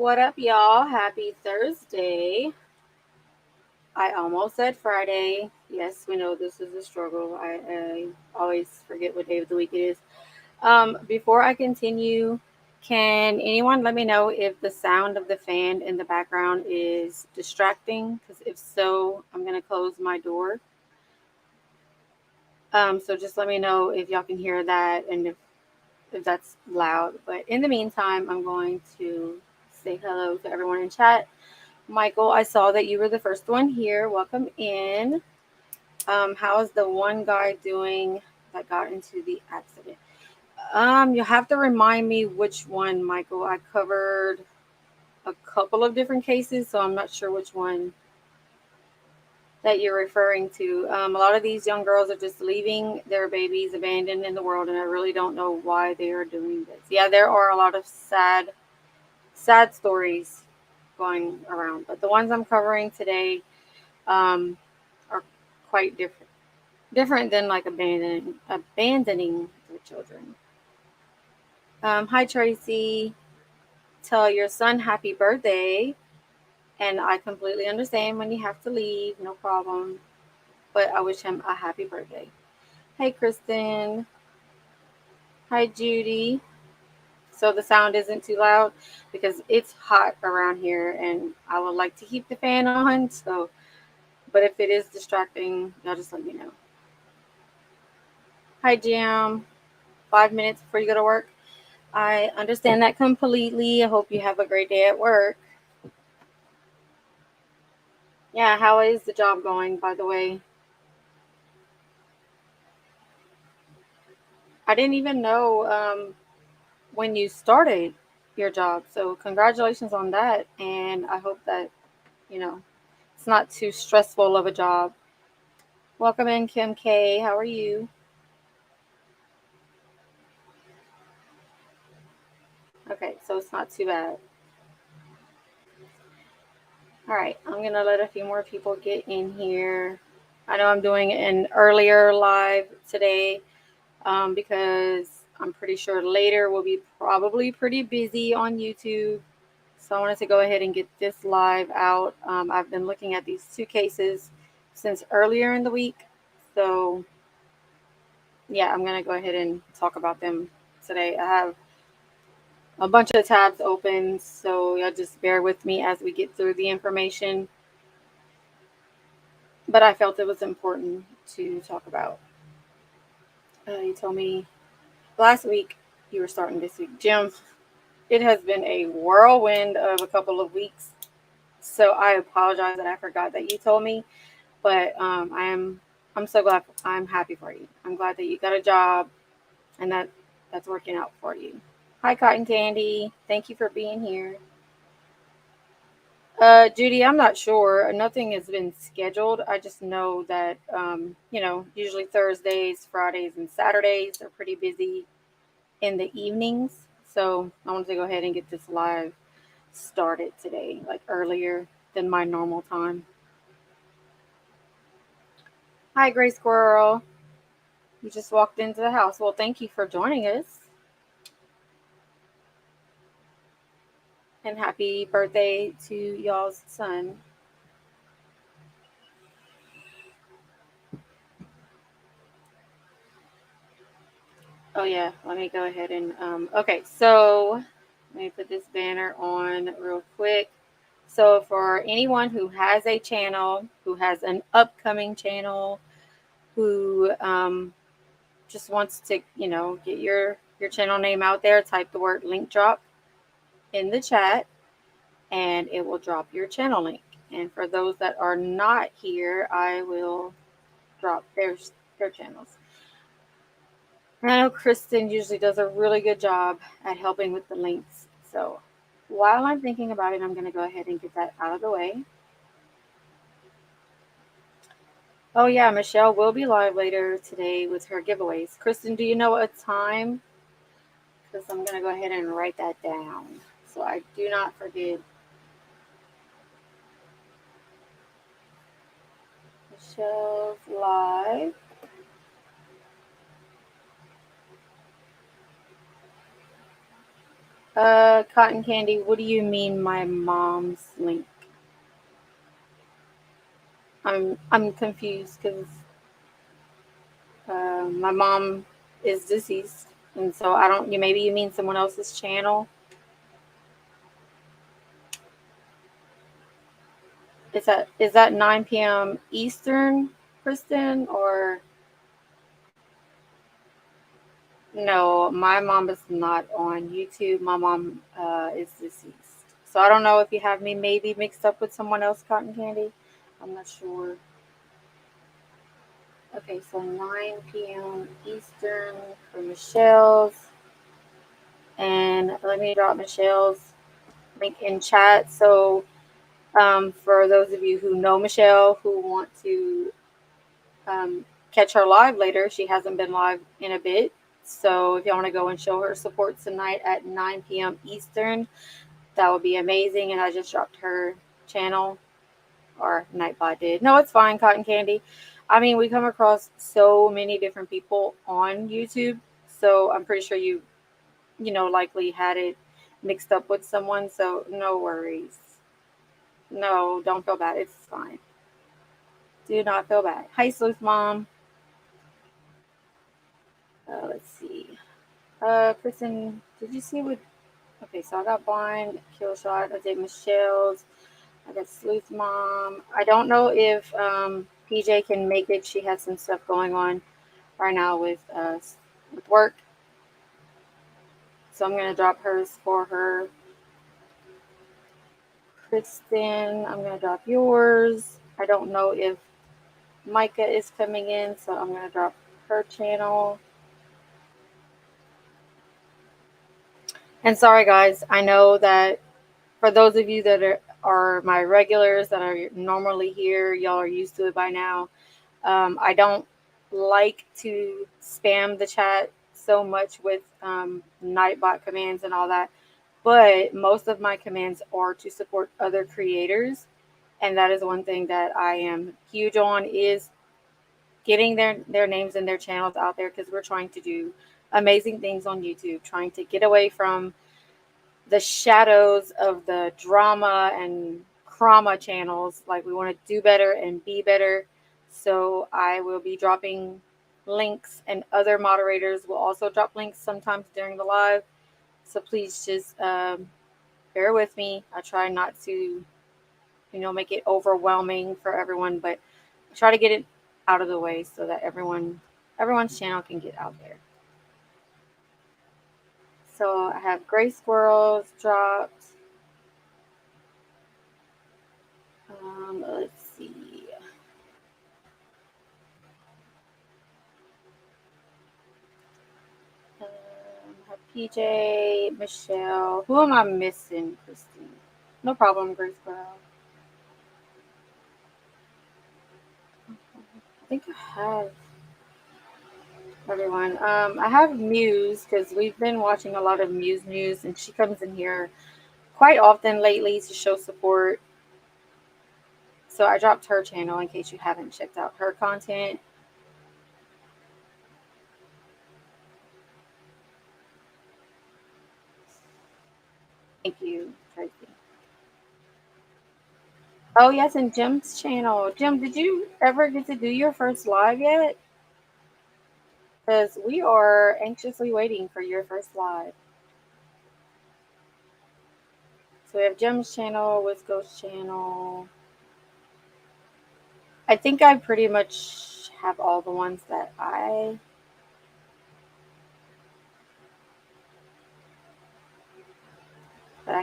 What up, y'all? Happy Thursday. I almost said Friday. Yes, we know this is a struggle. I always forget what day of the week it is. Before I continue, can anyone let me know if the sound of the fan in the background is distracting? Because if so, I'm going to close my door. So just let me know if y'all can hear that and if that's loud. But in the meantime, I'm going to say hello to everyone in chat. Michael, I saw that you were the first one here. Welcome in. How is the one guy doing that got into the accident? You have to remind me which one, Michael. I covered a couple of different cases, so I'm not sure which one that you're referring to. A lot of these young girls are just leaving their babies abandoned in the world, and I really don't know why they are doing this. Yeah, there are a lot of sad stories going around, but the ones I'm covering today are quite different than like abandoning their children. Hi Tracy, tell your son happy birthday, and I completely understand when you have to leave, no problem. But I wish him a happy birthday. Hey Kristen, hi Judy. So the sound isn't too loud because it's hot around here, and I would like to keep the fan on. So, but if it is distracting, y'all just let me know. Hi Jam. 5 minutes before you go to work. I understand that completely. I hope you have a great day at work. Yeah, how is the job going, by the way? I didn't even know when you started your job. So, congratulations on that. And I hope that, you know, it's not too stressful of a job. Welcome in, Kim K. How are you? Okay, so it's not too bad. All right, I'm going to let a few more people get in here. I know I'm doing an earlier live today because I'm pretty sure later we'll be probably pretty busy on YouTube. So I wanted to go ahead and get this live out. I've been looking at these two cases since earlier in the week. So yeah, I'm going to go ahead and talk about them today. I have a bunch of tabs open, so y'all just bear with me as we get through the information. But I felt it was important to talk about. You told me last week you were starting this week. Jim, it has been a whirlwind of a couple of weeks. So I apologize that I forgot that you told me, but I'm so glad. I'm happy for you. I'm glad that you got a job and that's working out for you. Hi, Cotton Candy. Thank you for being here. Judy, I'm not sure. Nothing has been scheduled. I just know that usually Thursdays, Fridays, and Saturdays are pretty busy in the evenings. So I wanted to go ahead and get this live started today, like earlier than my normal time. Hi, Gray Squirrel. You just walked into the house. Well, thank you for joining us. And happy birthday to y'all's son. Oh, yeah. Let me go ahead and. Okay, so let me put this banner on real quick. So, for anyone who has a channel, who has an upcoming channel, who just wants to, get your channel name out there, type the word link drop in the chat and it will drop your channel link. And for those that are not here, I will drop their channels. And I know Kristen usually does a really good job at helping with the links. So while I'm thinking about it, I'm going to go ahead and get that out of the way. Oh, yeah, Michelle will be live later today with her giveaways. Kristen, do you know a time? Because I'm going to go ahead and write that down so I do not forget. Michelle's live. Cotton Candy, what do you mean my mom's link? I'm confused because my mom is deceased, and so I don't. You maybe you mean someone else's channel. Is that 9 p.m. Eastern, Kristen, or no? My mom is not on YouTube. My mom is deceased, so I don't know if you have me maybe mixed up with someone else, Cotton Candy. I'm not sure. Okay, so 9 p.m. Eastern for Michelle's. And let me drop Michelle's link in chat. So, for those of you who know Michelle who want to catch her live later, she hasn't been live in a bit. So, if y'all want to go and show her support tonight at 9 p.m. Eastern, that would be amazing. And I just dropped her channel, or Nightbot did. No, it's fine, Cotton Candy. I mean, we come across so many different people on YouTube. So, I'm pretty sure you likely had it mixed up with someone, so no worries. No, don't feel bad. It's fine. Do not feel bad. Hi, Sleuth Mom. Let's see. Kristen, did you see what? Okay, so I got Blind, Kill Shot, I did Michelle's, I got Sleuth Mom. I don't know if PJ can make it. She has some stuff going on right now with work, so I'm gonna drop hers for her. Kristen, I'm gonna drop yours. I don't know if Micah is coming in, so I'm going to drop her channel. And sorry, guys, I know that for those of you that are my regulars that are normally here, y'all are used to it by now. I don't like to spam the chat so much with Nightbot commands and all that, but most of my commands are to support other creators. And that is one thing that I am huge on is getting their names and their channels out there because we're trying to do amazing things on YouTube, trying to get away from the shadows of the drama and crama channels. Like we want to do better and be better. So I will be dropping links, and other moderators will also drop links sometimes during the live. So please just bear with me. I try not to make it overwhelming for everyone, but try to get it out of the way so that everyone's channel can get out there. So I have Gray Squirrels dropped. Let's see. Have PJ, Michelle. Who am I missing, Christine? No problem, Gray Squirrel. I think I have everyone. I have Muse because we've been watching a lot of Muse news, and she comes in here quite often lately to show support. So I dropped her channel in case you haven't checked out her content. Thank you, Tracy. Oh yes, and Jim's channel. Jim, did you ever get to do your first live yet? Because we are anxiously waiting for your first live. So we have Jim's channel, West Coast channel. I think I pretty much have all the ones that I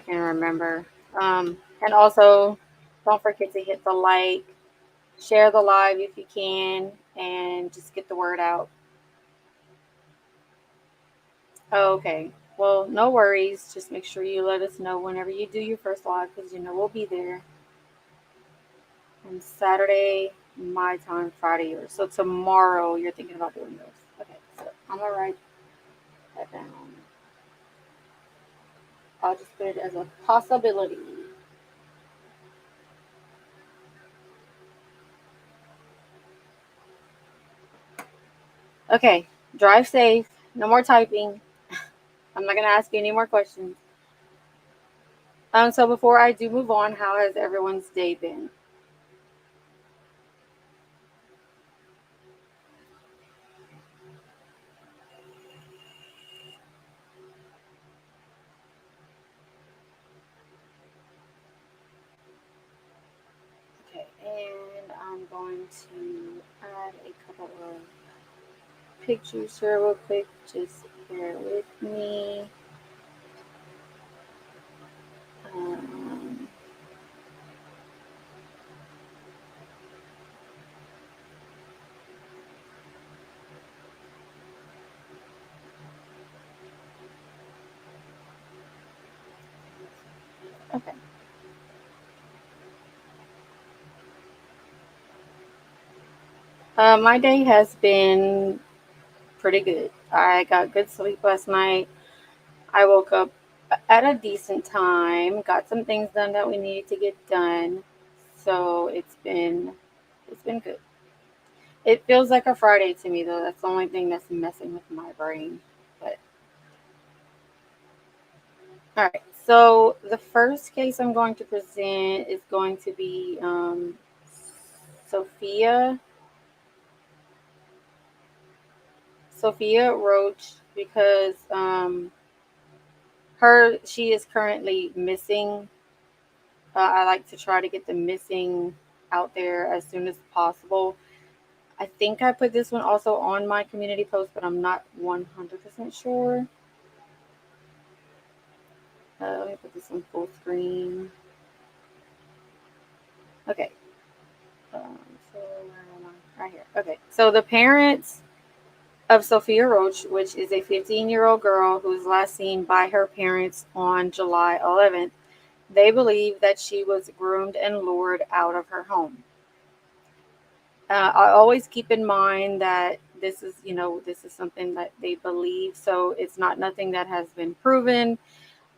can remember. And also, don't forget to hit the like, share the live if you can, and just get the word out. Oh, okay. Well, no worries. Just make sure you let us know whenever you do your first live because we'll be there. And Saturday, my time, Friday yours. So tomorrow you're thinking about doing those. Okay, so I'm gonna write that down. I'll just put it as a possibility. Okay, drive safe. No more typing. I'm not gonna ask you any more questions. So before I do move on, how has everyone's day been? Okay, and I'm going to add a couple of pictures here real quick. Just bear with me. Um, okay. My day has been pretty good. I got good sleep last night. I woke up at a decent time, got some things done that we needed to get done. So it's been good. It feels like a Friday to me though. That's the only thing that's messing with my brain. But all right. So the first case I'm going to present is going to be Sophia Sophia Roach because she is currently missing. I like to try to get the missing out there as soon as possible. I think I put this one also on my community post, but I'm not 100% sure. Let me put this on full screen. Okay. So where am I? Right here. Okay. So the parents of Sophia Roach, which is a 15-year-old girl who was last seen by her parents on July 11th, they believe that she was groomed and lured out of her home. I always keep in mind that this is something that they believe, so it's not nothing that has been proven.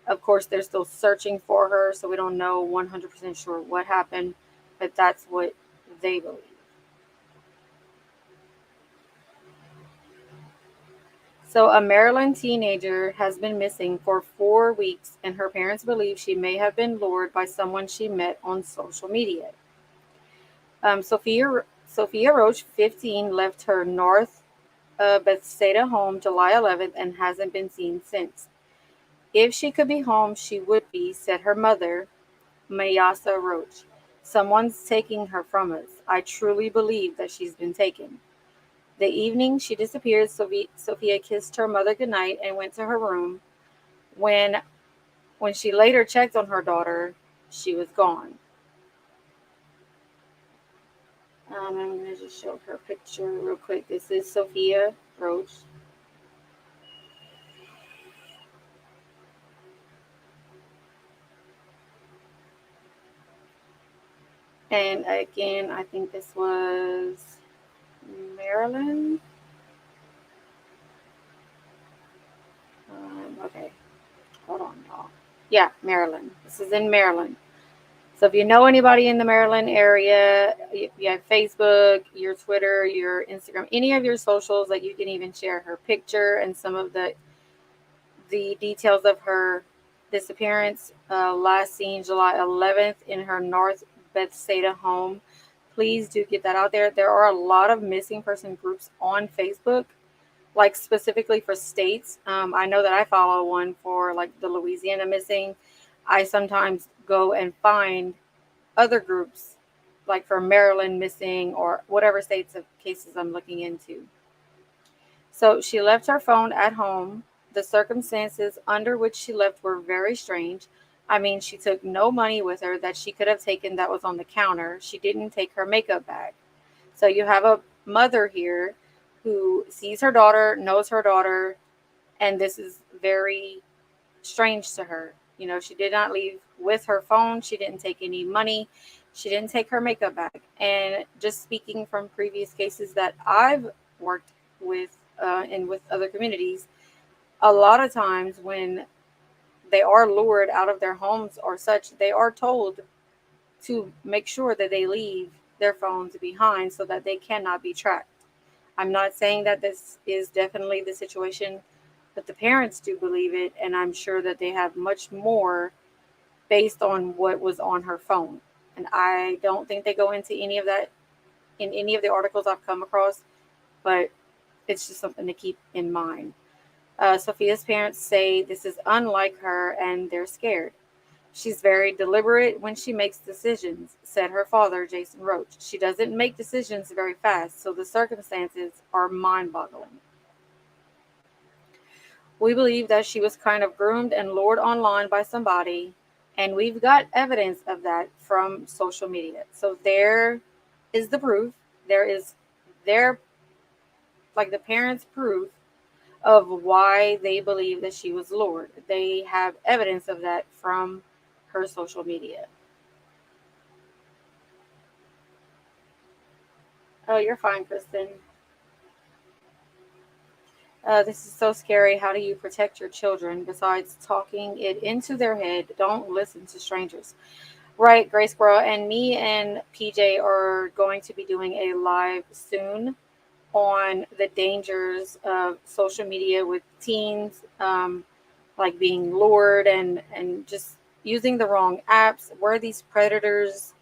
Of course, they're still searching for her, so we don't know 100% sure what happened, but that's what they believe. So, a Maryland teenager has been missing for 4 weeks, and her parents believe she may have been lured by someone she met on social media. Sophia Roach, 15, left her North Bethsaida home July 11th and hasn't been seen since. If she could be home, she would be, said her mother, Mayasa Roach. Someone's taking her from us. I truly believe that she's been taken. The evening she disappeared, Sophia kissed her mother goodnight and went to her room. When when she later checked on her daughter, she was gone. I'm going to just show her picture real quick. This is Sophia Roach. And again, I think this was Maryland. Okay, hold on, y'all. Yeah, Maryland. This is in Maryland. So if you know anybody in the Maryland area, if you have Facebook, your Twitter, your Instagram, any of your socials that you can even share her picture and some of the details of her disappearance, last seen July 11th in her North Bethsaida home. Please do get that out there. There are a lot of missing person groups on Facebook, like specifically for states. I know that I follow one for like the Louisiana missing. I sometimes go and find other groups, like for Maryland missing or whatever states of cases I'm looking into. So she left her phone at home. The circumstances under which she left were very strange. I mean, she took no money with her that she could have taken that was on the counter. She didn't take her makeup bag. So you have a mother here who sees her daughter, knows her daughter, and this is very strange to her. She did not leave with her phone. She didn't take any money. She didn't take her makeup bag. And just speaking from previous cases that I've worked with and with other communities, a lot of times when they are lured out of their homes or such, they are told to make sure that they leave their phones behind so that they cannot be tracked. I'm not saying that this is definitely the situation, but the parents do believe it, and I'm sure that they have much more based on what was on her phone. And I don't think they go into any of that in any of the articles I've come across, but it's just something to keep in mind. Sophia's parents say this is unlike her and they're scared. She's very deliberate when she makes decisions, said her father, Jason Roach. She doesn't make decisions very fast, so the circumstances are mind boggling. We believe that she was kind of groomed and lured online by somebody, and we've got evidence of that from social media. So there is the proof. There is their, like, the parents' proof of why they believe that she was lured. They have evidence of that from her social media. Oh, you're fine, Kristen. This is so scary. How do you protect your children besides talking it into their head? Don't listen to strangers. Right, Grace Squirrel. And me and PJ are going to be doing a live soon on the dangers of social media with teens, like being lured and just using the wrong apps, where these predators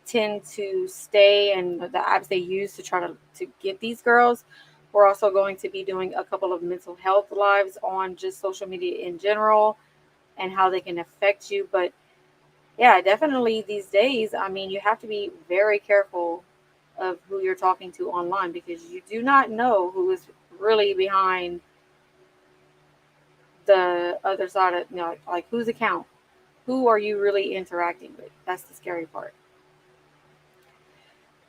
tend to stay, and the apps they use to try to get these girls. We're also going to be doing a couple of mental health lives on just social media in general and how they can affect you. But yeah, definitely these days, I mean, you have to be very careful of who you're talking to online because you do not know who is really behind the other side of, like whose account. Who are you really interacting with? That's the scary part.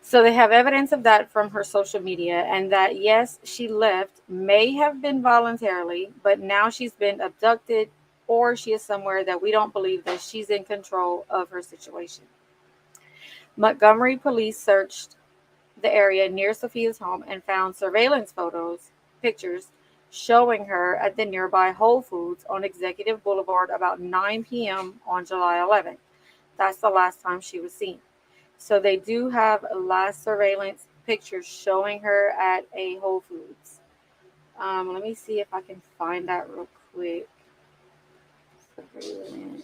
So they have evidence of that from her social media, and that yes, she left may have been voluntarily, but now she's been abducted or she is somewhere that we don't believe that she's in control of her situation. Montgomery police searched the area near Sophia's home and found surveillance pictures showing her at the nearby Whole Foods on Executive Boulevard about 9 p.m. on July 11th. That's the last time she was seen. So they do have last surveillance pictures showing her at a Whole Foods. Let me see if I can find that real quick. Surveillance.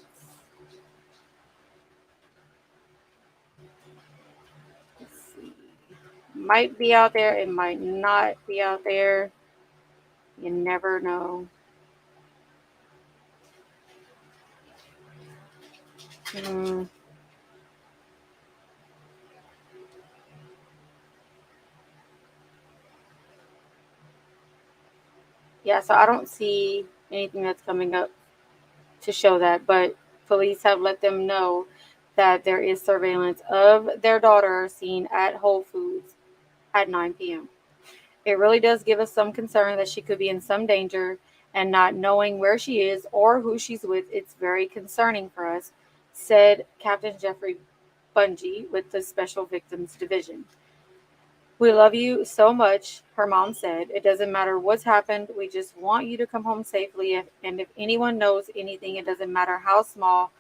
Let's see. Might be out there. It might not be out there. You never know. Hmm. Yeah, so I don't see anything that's coming up to show that, but police have let them know that there is surveillance of their daughter seen at Whole Foods at 9 p.m. It really does give us some concern that she could be in some danger, and not knowing where she is or who she's with, it's very concerning for us, said Captain Jeffrey Bungie with the Special Victims Division. We love you so much, her mom said. It doesn't matter what's happened. We just want you to come home safely. And if anyone knows anything, it doesn't matter how small,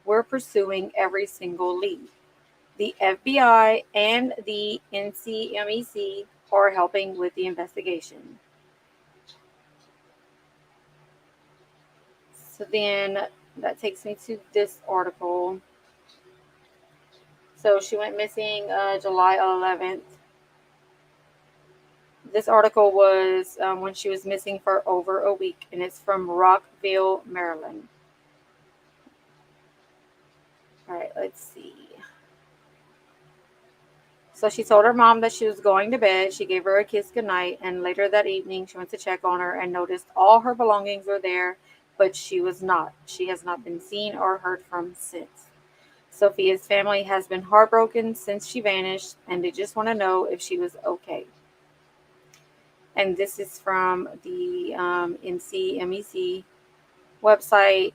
we're pursuing every single lead. The FBI and the NCMEC are helping with the investigation. So then that takes me to this article. So she went missing July 11th. This article was when she was missing for over a week, and it's from Rockville, Maryland. All right, let's see. So she told her mom that she was going to bed. She gave her a kiss goodnight, and later that evening, she went to check on her and noticed all her belongings were there, but she was not. She has not been seen or heard from since. Sophia's family has been heartbroken since she vanished, and they just want to know if she was okay. And this is from the NCMEC website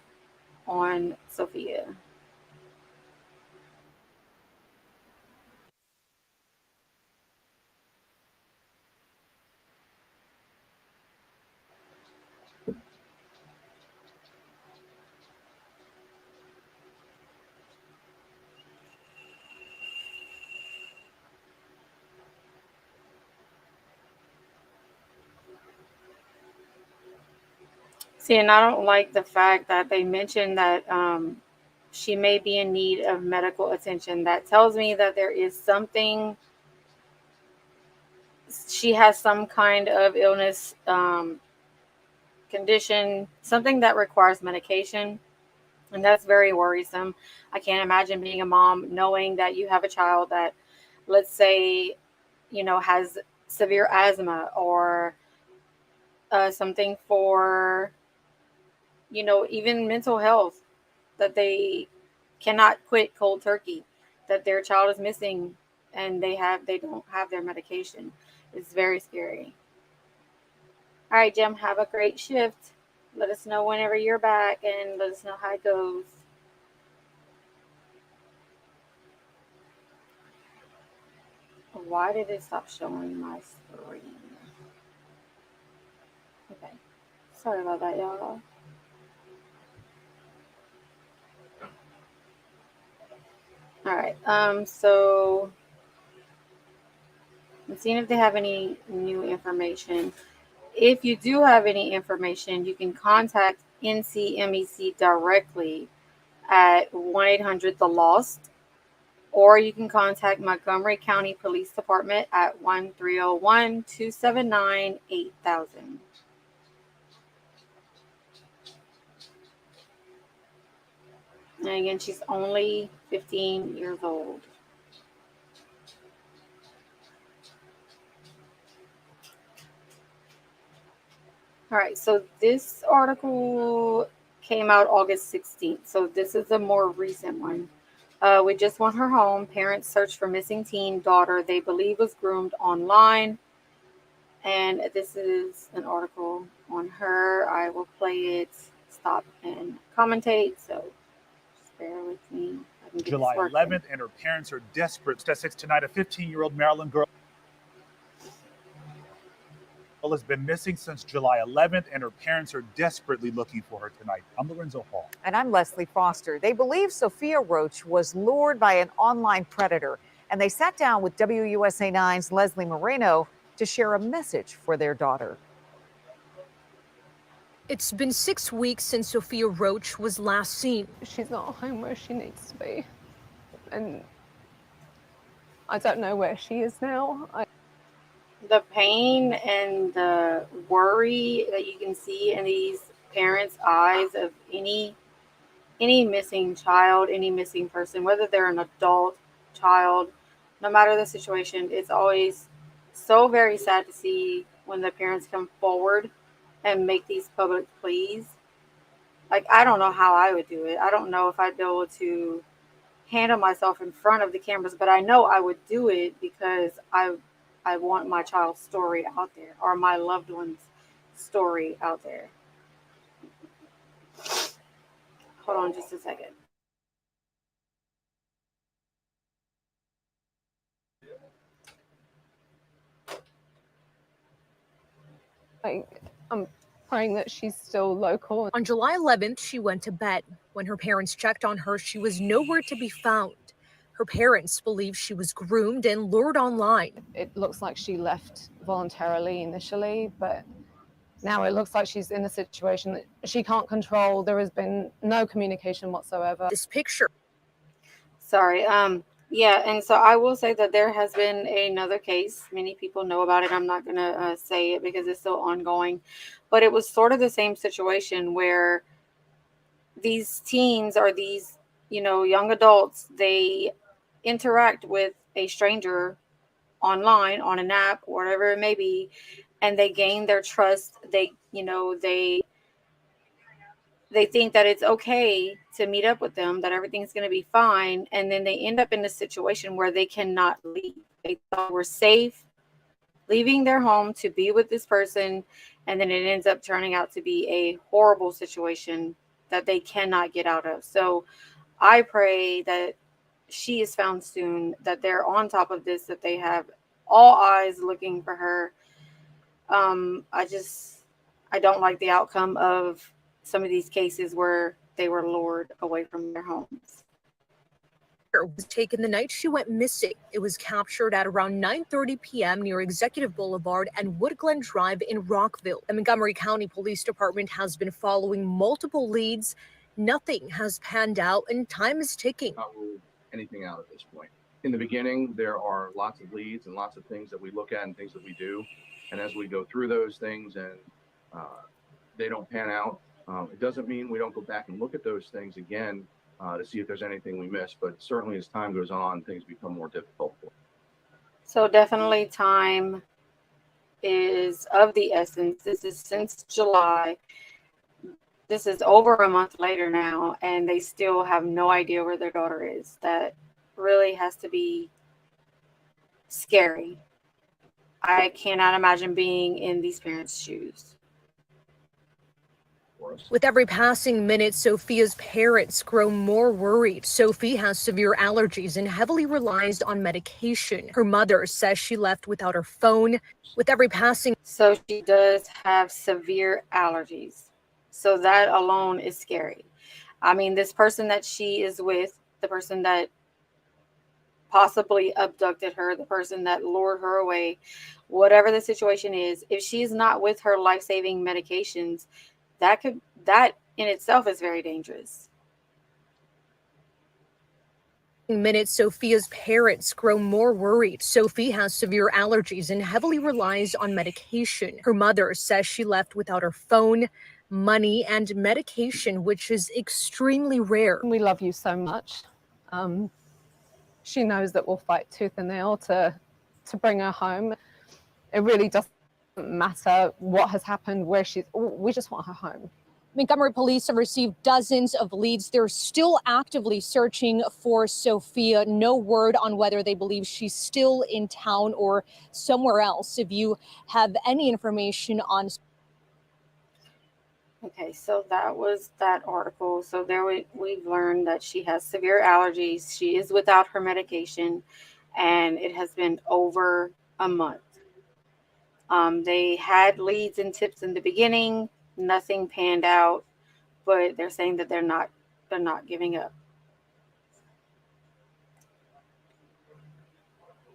on Sophia. See, and I don't like the fact that they mentioned that she may be in need of medical attention. That tells me that there is something, she has some kind of illness, condition, something that requires medication. And that's very worrisome. I can't imagine being a mom knowing that you have a child that, let's say, has severe asthma or something for, even mental health, that they cannot quit cold turkey, that their child is missing and they don't have their medication. It's very scary. All right, Jim, have a great shift. Let us know whenever you're back and let us know how it goes. Why did it stop showing my screen? Okay. Sorry about that, y'all. All right. So I'm seeing if they have any new information. If you do have any information, you can contact NCMEC directly at 1-800-THE-LOST, or you can contact Montgomery County Police Department at 1-301-279-8000. And again, she's only 15 years old. All right, so this article came out August 16th. So this is a more recent one. We just want her home. Parents search for missing teen daughter they believe was groomed online. And this is an article on her. I will play it, stop, and commentate. So just bear with me. July 11th, and her parents are desperate. At 6 tonight, a 15-year-old Maryland girl has been missing since July 11th, and her parents are desperately looking for her tonight. I'm Lorenzo Hall. And I'm Leslie Foster. They believe Sophia Roach was lured by an online predator, and they sat down with WUSA 9's Leslie Moreno to share a message for their daughter. It's been 6 weeks since Sophia Roach was last seen. She's not home where she needs to be, and I don't know where she is now. The pain and the worry that you can see in these parents' eyes of any missing child, any missing person, whether they're an adult, child, no matter the situation, it's always so very sad to see when the parents come forward and make these public pleas. Like, I don't know how I would do it. I don't know if I'd be able to handle myself in front of the cameras, but I know I would do it because I want my child's story out there, or my loved one's story out there. Hold on just a second. I'm praying that she's still local. On July 11th, she went to bed. When her parents checked on her, she was nowhere to be found. Her parents believe she was groomed and lured online. It looks like she left voluntarily initially, but now it looks like she's in a situation that she can't control. There has been no communication whatsoever. This picture. Sorry. Yeah, and so I will say that there has been another case. Many people know about it. I'm not going to say it because it's still ongoing. But it was sort of the same situation where these teens or these, young adults, they interact with a stranger online, on an app, whatever it may be, and they gain their trust. They think that it's okay to meet up with them, that everything's going to be fine. And then they end up in a situation where they cannot leave. They thought we're safe leaving their home to be with this person. And then it ends up turning out to be a horrible situation that they cannot get out of. So I pray that she is found soon, that they're on top of this, that they have all eyes looking for her. I don't like the outcome of some of these cases where they were lured away from their homes. Was taken the night she went missing. It was captured at around 9:30 p.m. near Executive Boulevard and Woodglen Drive in Rockville. The Montgomery County Police Department has been following multiple leads Nothing has panned out and time is ticking. Not rule anything out at this point. In the beginning, there are lots of leads and lots of things that we look at and things that we do. And as we go through those things and they don't pan out, it doesn't mean we don't go back and look at those things again to see if there's anything we missed. But certainly as time goes on, things become more difficult. So definitely time is of the essence. This is since July. This is over a month later now, and they still have no idea where their daughter is. That really has to be scary. I cannot imagine being in these parents' shoes. With every passing minute, Sophia's parents grow more worried. Sophie has severe allergies and heavily relies on medication. Her mother says she left without her phone. With every passing... So she does have severe allergies. So that alone is scary. I mean, this person that she is with, the person that possibly abducted her, the person that lured her away, whatever the situation is, if she's not with her life-saving medications, that in itself is very dangerous. Minutes, Sophia's parents grow more worried. Sophie has severe allergies and heavily relies on medication. Her mother says she left without her phone, money, and medication, which is extremely rare. We love you so much. She knows that we'll fight tooth and nail to bring her home. It really doesn't matter what has happened, where we just want her home. Montgomery police have received dozens of leads. They're still actively searching for Sophia. No word on whether they believe she's still in town or somewhere else. If you have any information on... Okay, so that was that article. So there we've learned that she has severe allergies. She is without her medication, and it has been over a month. They had leads and tips in the beginning. Nothing panned out, but they're saying that they're not giving up.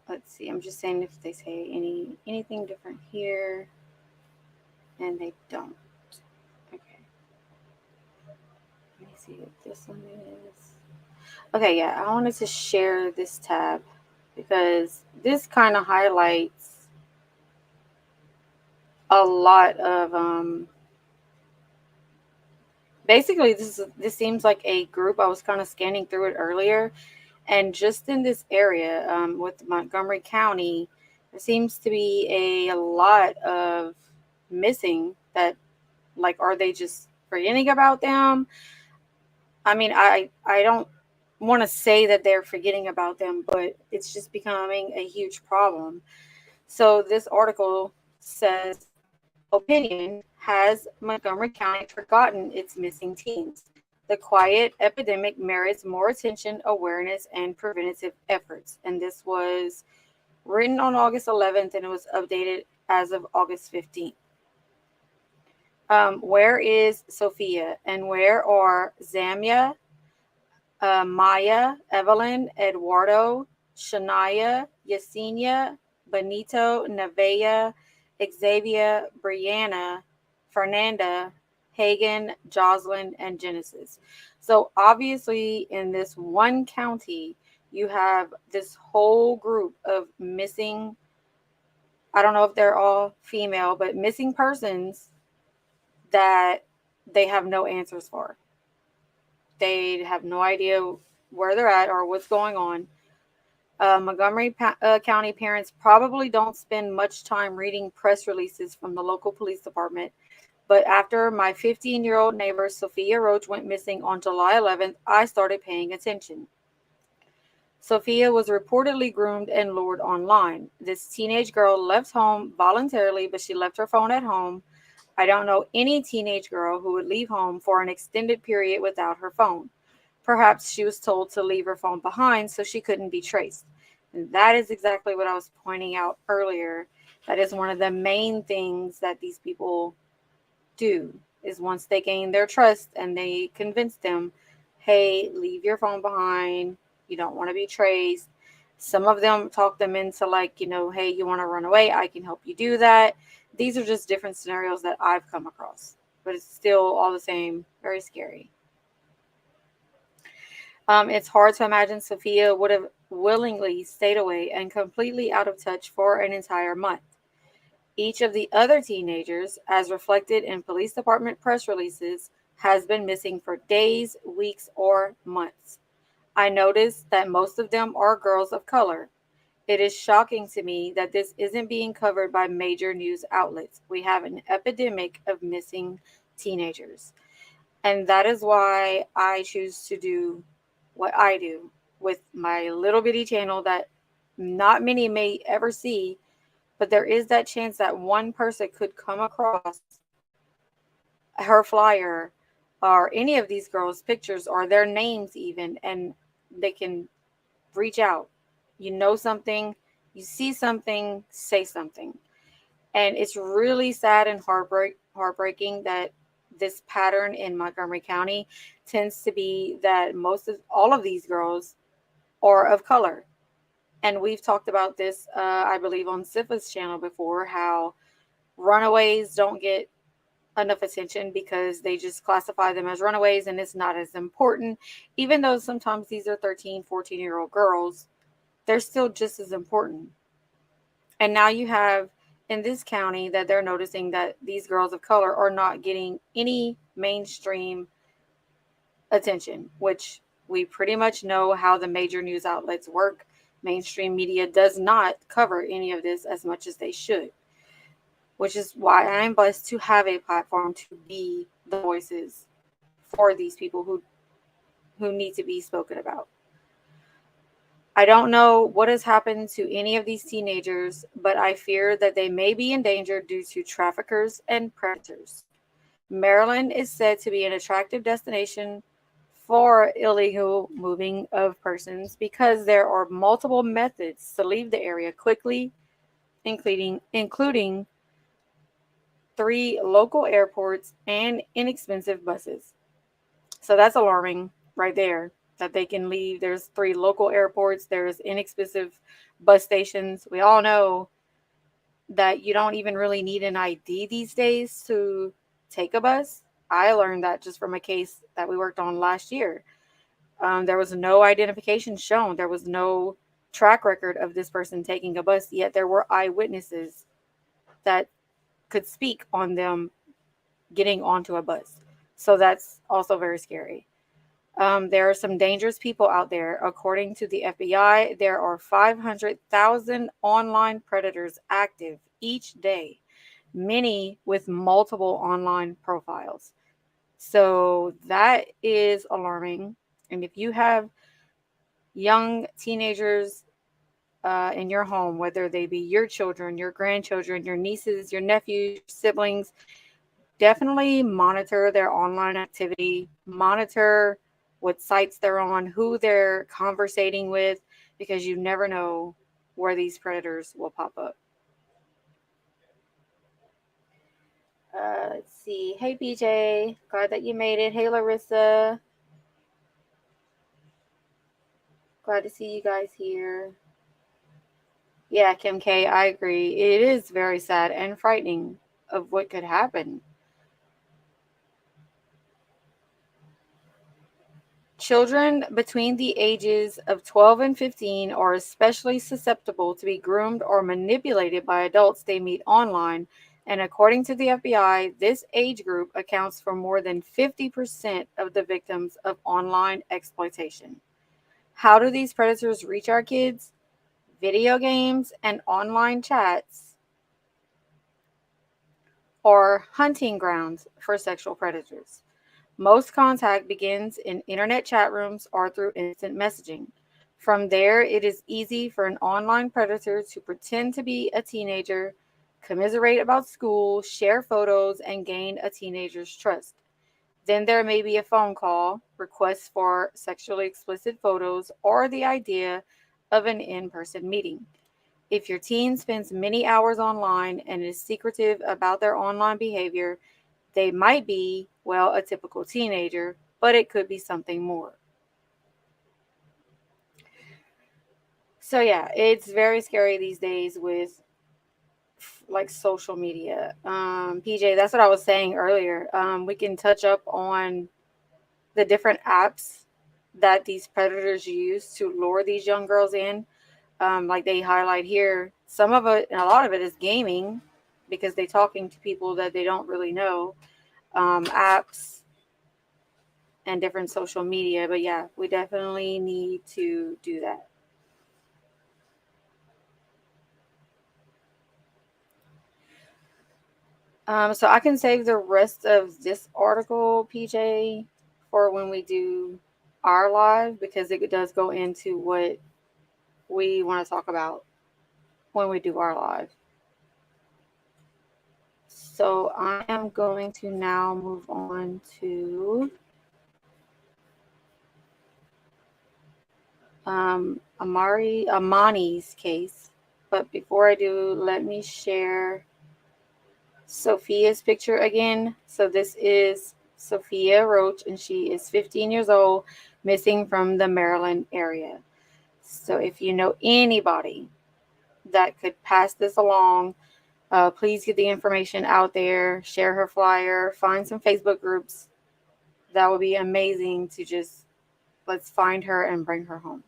Let's see. I'm just saying if they say anything different here, and they don't. Okay. Let me see what this one is. Okay, yeah, I wanted to share this tab because this kind of highlights a lot of basically this seems like a group. I was kind of scanning through it earlier, and just in this area with Montgomery County, there seems to be a lot of missing that, like, are they just forgetting about them? I mean, I don't want to say that they're forgetting about them, but it's just becoming a huge problem. So this article says, opinion, has Montgomery County forgotten its missing teens? The quiet epidemic merits more attention, awareness, and preventative efforts. And this was written on August 11th, and it was updated as of August 15th. Where is Sophia? And where are Zamia, Maya, Evelyn, Eduardo, Shania, Yesenia, Benito, Nevaeh, Xavier, Brianna, Fernanda, Hagen, Jocelyn, and Genesis? So obviously in this one county, you have this whole group of missing, I don't know if they're all female, but missing persons that they have no answers for. They have no idea where they're at or what's going on. Montgomery County parents probably don't spend much time reading press releases from the local police department, but after my 15-year-old neighbor Sophia Roach went missing on July 11th, I started paying attention. Sophia was reportedly groomed and lured online. This teenage girl left home voluntarily, but she left her phone at home. I don't know any teenage girl who would leave home for an extended period without her phone. Perhaps she was told to leave her phone behind so she couldn't be traced. And that is exactly what I was pointing out earlier. That is one of the main things that these people do, is once they gain their trust and they convince them, hey, leave your phone behind. You don't want to be traced. Some of them talk them into, like, hey, you want to run away? I can help you do that. These are just different scenarios that I've come across, but it's still all the same, very scary. It's hard to imagine Sophia would have willingly stayed away and completely out of touch for an entire month. Each of the other teenagers, as reflected in police department press releases, has been missing for days, weeks, or months. I noticed that most of them are girls of color. It is shocking to me that this isn't being covered by major news outlets. We have an epidemic of missing teenagers. And that is why I choose to do what I do with my little bitty channel that not many may ever see, but there is that chance that one person could come across her flyer or any of these girls' pictures or their names, even, and they can reach out. You know something, you see something, say something. And it's really sad and heartbreaking that this pattern in Montgomery County tends to be that most of all of these girls are of color. And we've talked about this, I believe, on Sifa's channel before, how runaways don't get enough attention because they just classify them as runaways and it's not as important. Even though sometimes these are 13, 14-year-old girls, they're still just as important. And now you have in this county that they're noticing that these girls of color are not getting any mainstream attention, which we pretty much know how the major news outlets work. Mainstream media does not cover any of this as much as they should, which is why I'm blessed to have a platform to be the voices for these people who need to be spoken about. I don't know what has happened to any of these teenagers, but I fear that they may be in danger due to traffickers and predators. Maryland is said to be an attractive destination for illegal moving of persons because there are multiple methods to leave the area quickly, including 3 local airports and inexpensive buses. So that's alarming right there that they can leave. There's 3 local airports, there's inexpensive bus stations. We all know that you don't even really need an ID these days to take a bus. I learned that just from a case that we worked on last year. There was no identification shown. There was no track record of this person taking a bus, yet there were eyewitnesses that could speak on them getting onto a bus. So that's also very scary. There are some dangerous people out there. According to the FBI, there are 500,000 online predators active each day, many with multiple online profiles. So that is alarming. And if you have young teenagers in your home, whether they be your children, your grandchildren, your nieces, your nephews, your siblings, definitely monitor their online activity, monitor what sites they're on, who they're conversating with, because you never know where these predators will pop up. Let's see. Hey, BJ. Glad that you made it. Hey, Larissa. Glad to see you guys here. Yeah, Kim K, I agree. It is very sad and frightening of what could happen. Children between the ages of 12 and 15 are especially susceptible to be groomed or manipulated by adults they meet online. And according to the FBI, this age group accounts for more than 50% of the victims of online exploitation. How do these predators reach our kids? Video games and online chats are hunting grounds for sexual predators. Most contact begins in internet chat rooms or through instant messaging. From there, it is easy for an online predator to pretend to be a teenager, commiserate about school, share photos, and gain a teenager's trust. Then there may be a phone call, requests for sexually explicit photos, or the idea of an in-person meeting. If your teen spends many hours online and is secretive about their online behavior, they might be, well, a typical teenager, but it could be something more. So yeah, it's very scary these days with like social media. PJ, that's what I was saying earlier. We can touch up on the different apps that these predators use to lure these young girls in. Like they highlight here, some of it and a lot of it is gaming because they're talking to people that they don't really know, apps and different social media. But yeah, we definitely need to do that. So I can save the rest of this article, PJ, for when we do our live because it does go into what we want to talk about when we do our live. So I am going to now move on to Imani's case. But before I do, let me share Sophia's picture again. So this is Sophia Roach, and she is 15 years old, missing from the Maryland area. So if you know anybody that could pass this along, please get the information out there, share her flyer, find some Facebook groups. That would be amazing to just let's find her and bring her home.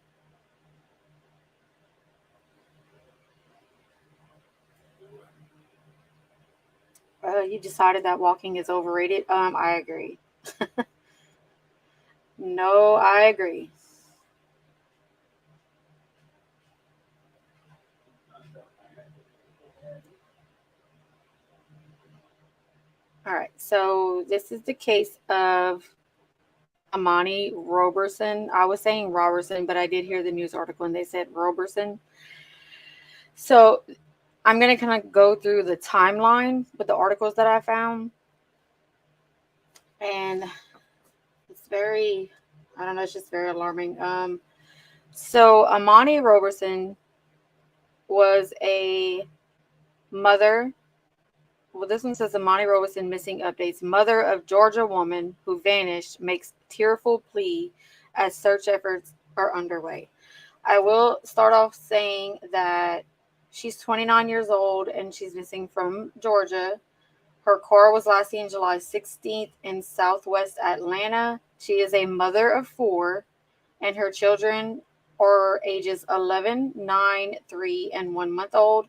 You decided that walking is overrated. I agree. No, I agree. All right, so this is the case of Imani Roberson. I was saying Robertson, but I did hear the news article and they said Roberson. So I'm going to kind of go through the timeline with the articles that I found. And it's very, I don't know, it's just very alarming. So Imani Roberson was a mother. Well, this one says Imani Roberson missing updates. Mother of Georgia woman who vanished makes tearful plea as search efforts are underway. I will start off saying that she's 29 years old and she's missing from Georgia. Her car was last seen July 16th in southwest Atlanta. She is a mother of 4, and her children are ages 11, 9, 3, and 1 month old.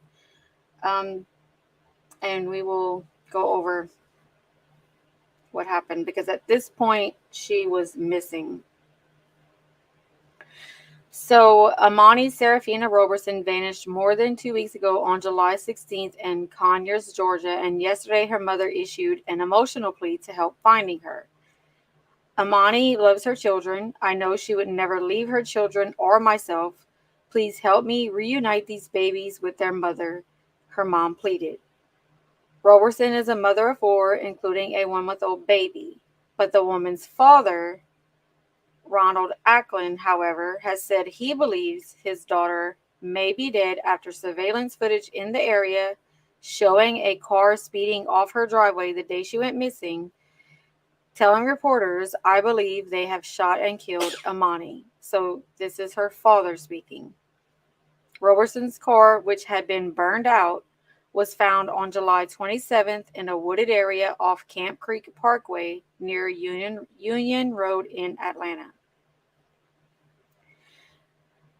And we will go over what happened because at this point she was missing. So Imani Serafina Roberson vanished more than 2 weeks ago on July 16th in Conyers, Georgia, and yesterday her mother issued an emotional plea to help finding her. Imani loves her children. I know she would never leave her children or myself. Please help me reunite these babies with their mother, her mom pleaded. Roberson is a mother of 4, including a 1-month-old baby, but the woman's father, Ronald Ackland, however, has said he believes his daughter may be dead after surveillance footage in the area showing a car speeding off her driveway the day she went missing, telling reporters, I believe they have shot and killed Imani. So this is her father speaking. Roberson's car, which had been burned out, was found on July 27th in a wooded area off Camp Creek Parkway near Union Road in Atlanta.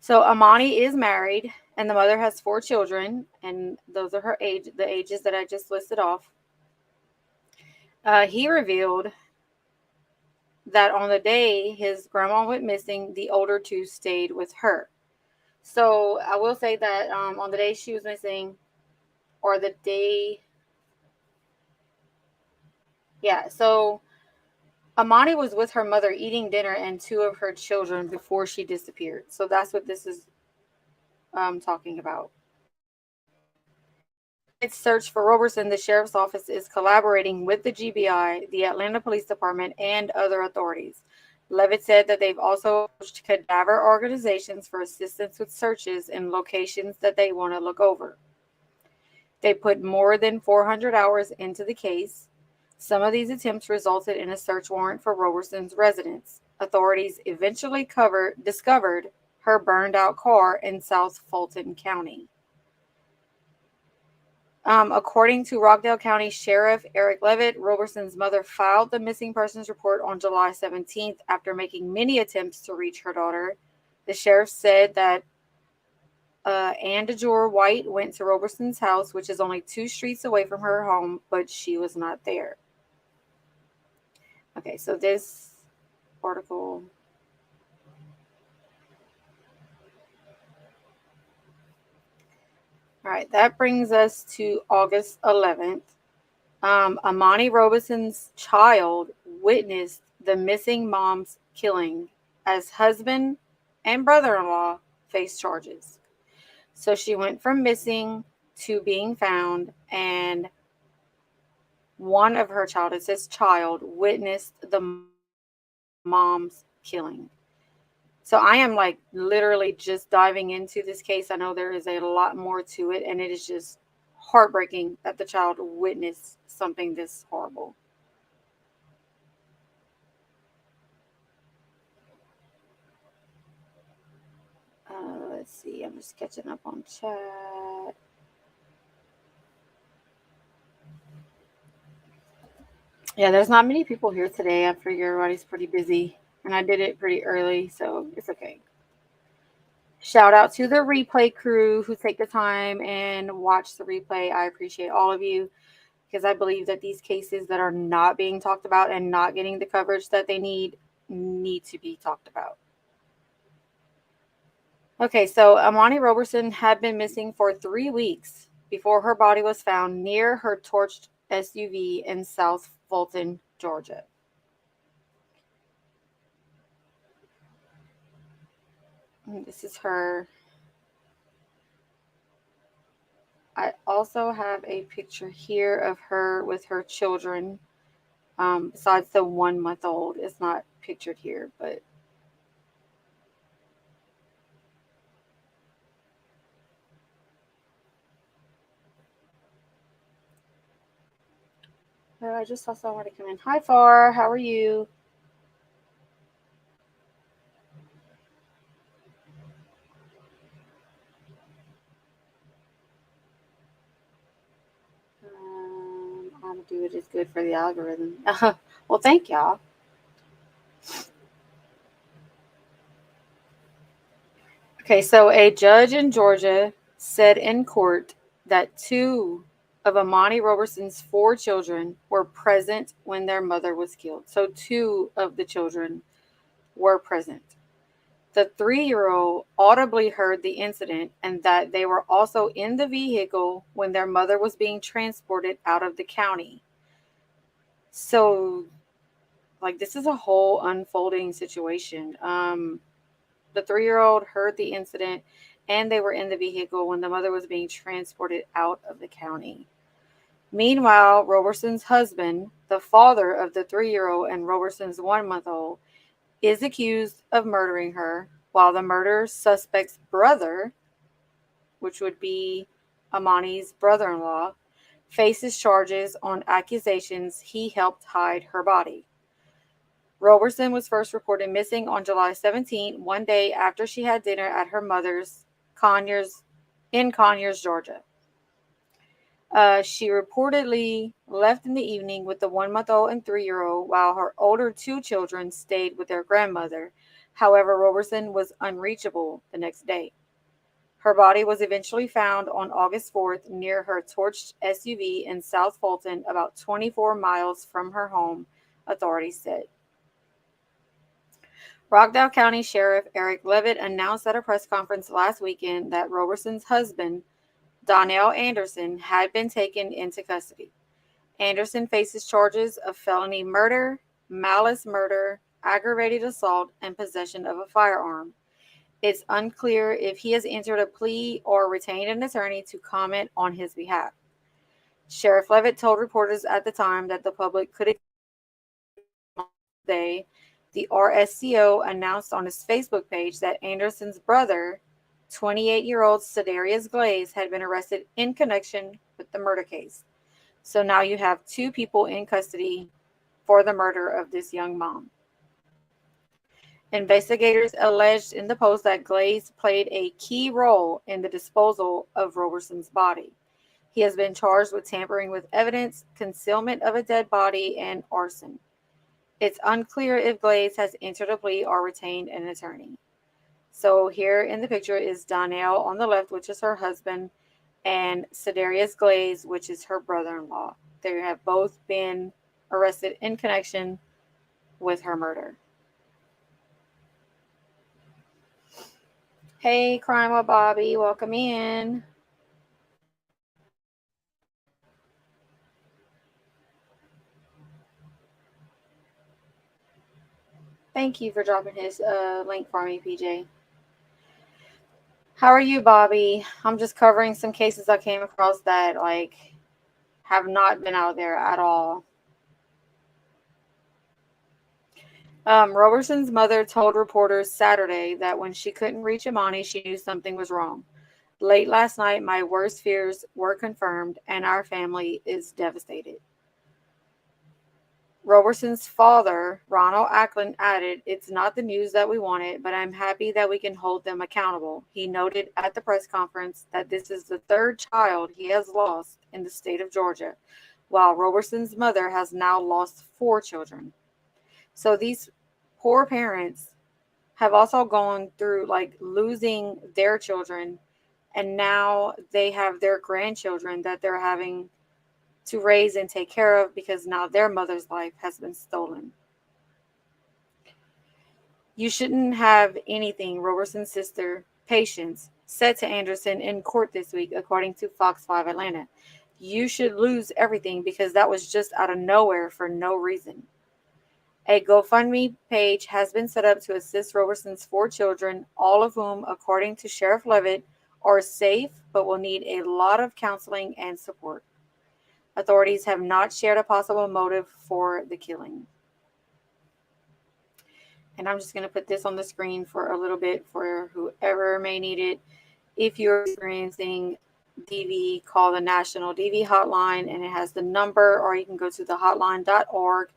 So Imani is married, and the mother has 4 children, and those are the ages that I just listed off. He revealed that on the day his grandma went missing, the older 2 stayed with her. So I will say that on the day she was missing, or the day, so Imani was with her mother eating dinner and 2 of her children before she disappeared. So that's what this is talking about. Its search for Roberson, the sheriff's office is collaborating with the GBI, the Atlanta Police Department, and other authorities. Levitt said that they've also approached cadaver organizations for assistance with searches in locations that they want to look over. They put more than 400 hours into the case. Some of these attempts resulted in a search warrant for Roberson's residence. Authorities eventually discovered her burned out car in South Fulton County. According to Rockdale County Sheriff Eric Levitt, Roberson's mother filed the missing persons report on July 17th after making many attempts to reach her daughter. The sheriff said that Ann DeJour White went to Roberson's house, which is only 2 streets away from her home, but she was not there. Okay, so this article. All right, that brings us to August 11th. Imani Roberson's child witnessed the missing mom's killing as husband and brother-in-law face charges. So she went from missing to being found, and one of her child, it says child, witnessed the mom's killing. So I am like literally just diving into this case. I know there is a lot more to it, and it is just heartbreaking that the child witnessed something this horrible. Let's see. I'm just catching up on chat. Yeah, there's not many people here today. I figure everybody's pretty busy, and I did it pretty early, so it's okay. Shout out to the replay crew who take the time and watch the replay. I appreciate all of you, because I believe that these cases that are not being talked about and not getting the coverage that they need to be talked about. Okay, so Imani Roberson had been missing for 3 weeks before her body was found near her torched SUV in South Fulton, Georgia. And this is her. I also have a picture here of her with her children. Besides the 1-month-old, it's not pictured here, but I just saw somebody come in. Hi, Far. How are you? I'm do it is good for the algorithm. Well, thank y'all. Okay, so a judge in Georgia said in court that 2 of Imani Roberson's 4 children were present when their mother was killed. So 2 of the children were present. The 3-year-old audibly heard the incident and that they were also in the vehicle when their mother was being transported out of the county. So, like, this is a whole unfolding situation. The 3-year-old heard the incident and they were in the vehicle when the mother was being transported out of the county. Meanwhile, Roberson's husband, the father of the 3-year-old and Roberson's 1-month-old, is accused of murdering her, while the murder suspect's brother, which would be Imani's brother-in-law, faces charges on accusations he helped hide her body. Roberson was first reported missing on July 17, 1 day after she had dinner at her mother's in Conyers, Georgia. She reportedly left in the evening with the 1-month-old and 3-year-old, while her older 2 children stayed with their grandmother. However, Roberson was unreachable the next day. Her body was eventually found on August 4th near her torched SUV in South Fulton, about 24 miles from her home, authorities said. Rockdale County Sheriff Eric Levitt announced at a press conference last weekend that Roberson's husband, Donnell Anderson, had been taken into custody. Anderson faces charges of felony murder, malice murder, aggravated assault, and possession of a firearm. It's unclear if he has entered a plea or retained an attorney to comment on his behalf. Sheriff Levitt told reporters at the time that the public could today. The RSCO announced on his Facebook page that Anderson's brother, 28-year-old Cedarius Glaze, had been arrested in connection with the murder case. So now you have 2 people in custody for the murder of this young mom. Investigators alleged in the post that Glaze played a key role in the disposal of Roberson's body. He has been charged with tampering with evidence, concealment of a dead body, and arson. It's unclear if Glaze has entered a plea or retained an attorney. So here in the picture is Donnell on the left, which is her husband, and Cedarius Glaze, which is her brother-in-law. They have both been arrested in connection with her murder. Hey, Crime with Bobby, welcome in. Thank you for dropping his link for me, PJ. How are you, Bobby? I'm just covering some cases I came across that have not been out there at all. Roberson's mother told reporters Saturday that when she couldn't reach Imani, she knew something was wrong. Late last night, my worst fears were confirmed, and our family is devastated. Roberson's father, Ronald Ackland, added, "It's not the news that we wanted, but I'm happy that we can hold them accountable." He noted at the press conference that this is the third child he has lost in the state of Georgia, while Roberson's mother has now lost 4 children. So these poor parents have also gone through losing their children, and now they have their grandchildren that they're having to raise and take care of because now their mother's life has been stolen. "You shouldn't have anything," Roberson's sister, Patience, said to Anderson in court this week, according to Fox 5 Atlanta. "You should lose everything because that was just out of nowhere for no reason." A GoFundMe page has been set up to assist Roberson's 4 children, all of whom, according to Sheriff Levitt, are safe but will need a lot of counseling and support. Authorities have not shared a possible motive for the killing. And I'm just going to put this on the screen for a little bit for whoever may need it. If you're experiencing DV, call the National DV Hotline, and it has the number, or you can go to thehotline.org.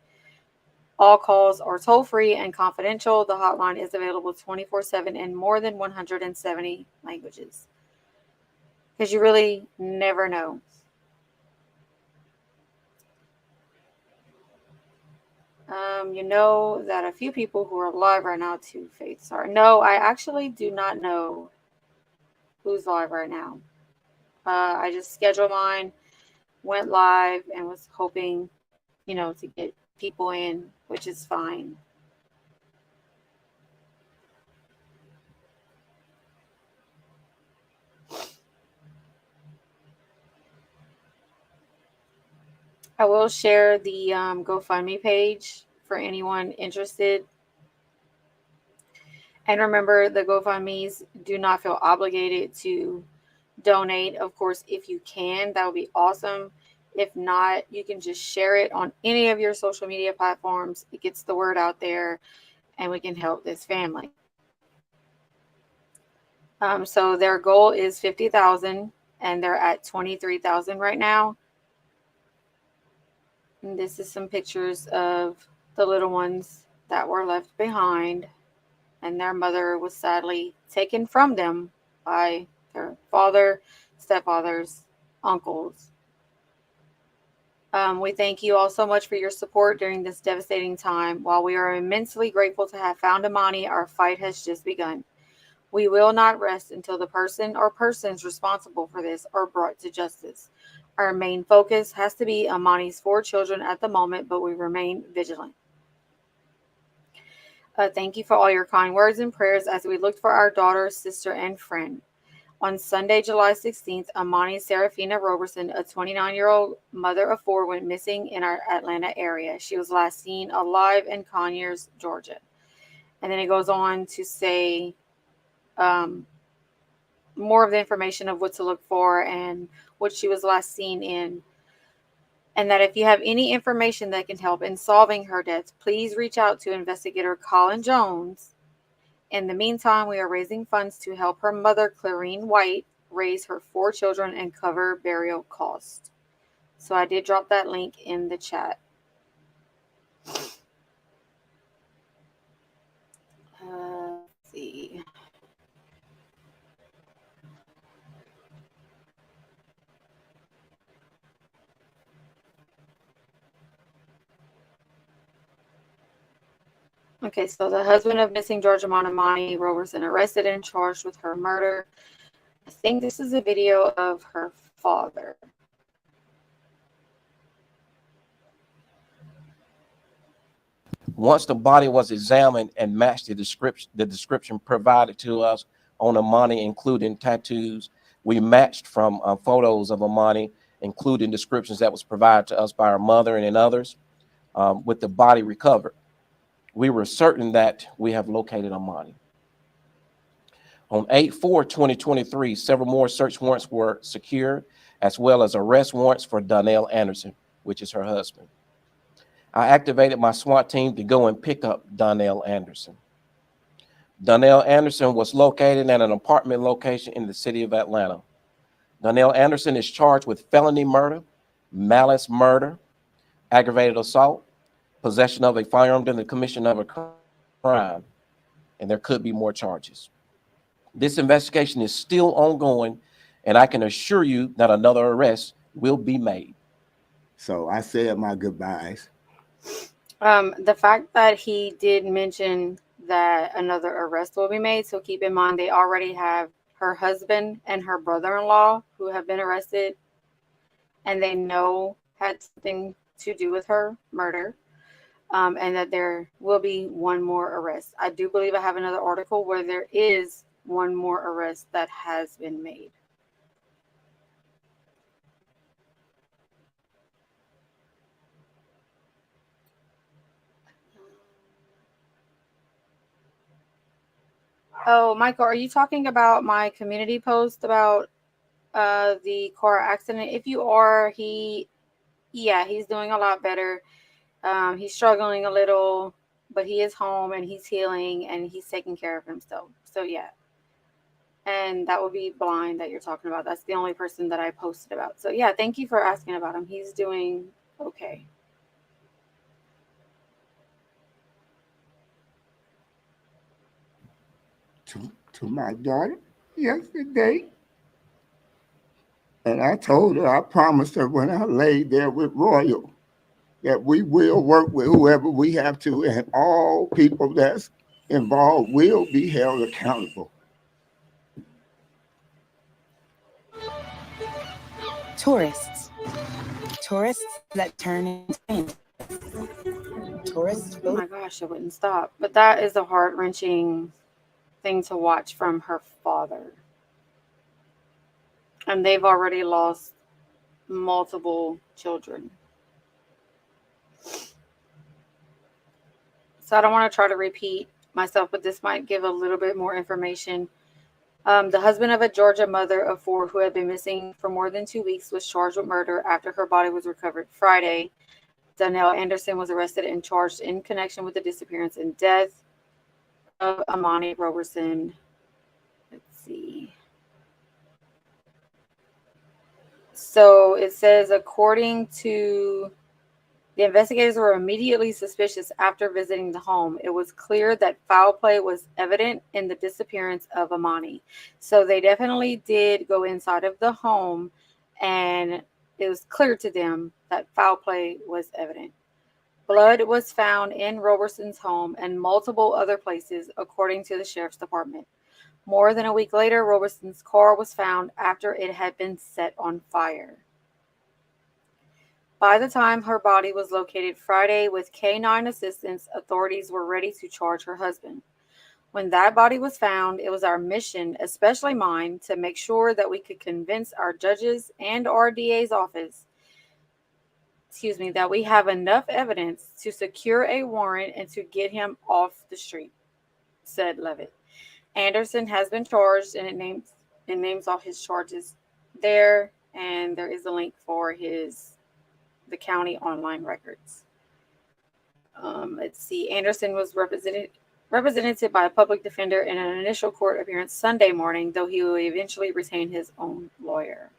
All calls are toll-free and confidential. The hotline is available 24/7 in more than 170 languages. Because you really never know. You know that a few people who are live right now, too, Faith. Sorry. No, I actually do not know who's live right now. I just scheduled mine, went live, and was hoping, to get people in, which is fine. I will share the GoFundMe page for anyone interested. And remember, the GoFundMes do not feel obligated to donate. Of course, if you can, that would be awesome. If not, you can just share it on any of your social media platforms. It gets the word out there, and we can help this family. So their goal is 50,000, and they're at 23,000 right now. And this is some pictures of the little ones that were left behind, and their mother was sadly taken from them by their father, stepfathers, uncles. We thank you all so much for your support during this devastating time. While we are immensely grateful to have found Imani, our fight has just begun. We will not rest until the person or persons responsible for this are brought to justice. Our main focus has to be Imani's 4 children at the moment, but we remain vigilant. Thank you for all your kind words and prayers as we looked for our daughter, sister, and friend. On Sunday, July 16th, Imani Serafina Roberson, a 29-year-old mother of 4, went missing in our Atlanta area. She was last seen alive in Conyers, Georgia. And then it goes on to say more of the information of what to look for and what she was last seen in. And that if you have any information that can help in solving her death, please reach out to investigator Colin Jones. In the meantime, we are raising funds to help her mother, Clarine White, raise her 4 children and cover burial costs. So I did drop that link in the chat. Let's see. Okay, so the husband of missing Georgia mom, Imani Roberson, arrested and charged with her murder. I think this is a video of her father. Once the body was examined and matched the description provided to us on Imani, including tattoos, we matched from photos of Imani, including descriptions that was provided to us by her mother and others, with the body recovered. We were certain that we have located Imani. On 8/4/2023, several more search warrants were secured, as well as arrest warrants for Donnell Anderson, which is her husband. I activated my SWAT team to go and pick up Donnell Anderson. Donnell Anderson was located at an apartment location in the city of Atlanta. Donnell Anderson is charged with felony murder, malice murder, aggravated assault, possession of a firearm during the commission of a crime, and there could be more charges. This investigation is still ongoing, and I can assure you that another arrest will be made. So I said my goodbyes. The fact that he did mention that another arrest will be made, so keep in mind they already have her husband and her brother-in-law who have been arrested, and they know had something to do with her murder, and that there will be one more arrest. I do believe I have another article where there is one more arrest that has been made. Oh, Michael, are you talking about my community post about the car accident? If you are, he's doing a lot better. He's struggling a little, but he is home and he's healing and he's taking care of himself. So yeah. And that would be Blind that you're talking about. That's the only person that I posted about. So yeah, thank you for asking about him. He's doing okay. To my daughter yesterday. And I told her, I promised her when I laid there with Royal that we will work with whoever we have to, and all people that's involved will be held accountable. Tourists that turn into tourists. Oh my gosh, I wouldn't stop. But that is a heart-wrenching thing to watch from her father. And they've already lost multiple children. So I don't want to try to repeat myself, but this might give a little bit more information. The husband of a Georgia mother of 4 who had been missing for more than 2 weeks was charged with murder after her body was recovered Friday. Donnell Anderson was arrested and charged in connection with the disappearance and death of Imani Roberson. Let's see. So it says, according to the investigators were immediately suspicious after visiting the home. It was clear that foul play was evident in the disappearance of Imani. So they definitely did go inside of the home, and it was clear to them that foul play was evident. Blood was found in Roberson's home and multiple other places, according to the sheriff's department. More than a week later, Roberson's car was found after it had been set on fire. By the time her body was located Friday with K-9 assistance, authorities were ready to charge her husband. When that body was found, it was our mission, especially mine, to make sure that we could convince our judges and our DA's office, that we have enough evidence to secure a warrant and to get him off the street, said Levitt. Anderson has been charged, and it names all his charges there, and there is a link for the county online records. Let's see. Anderson was represented by a public defender in an initial court appearance Sunday morning, though he will eventually retain his own lawyer.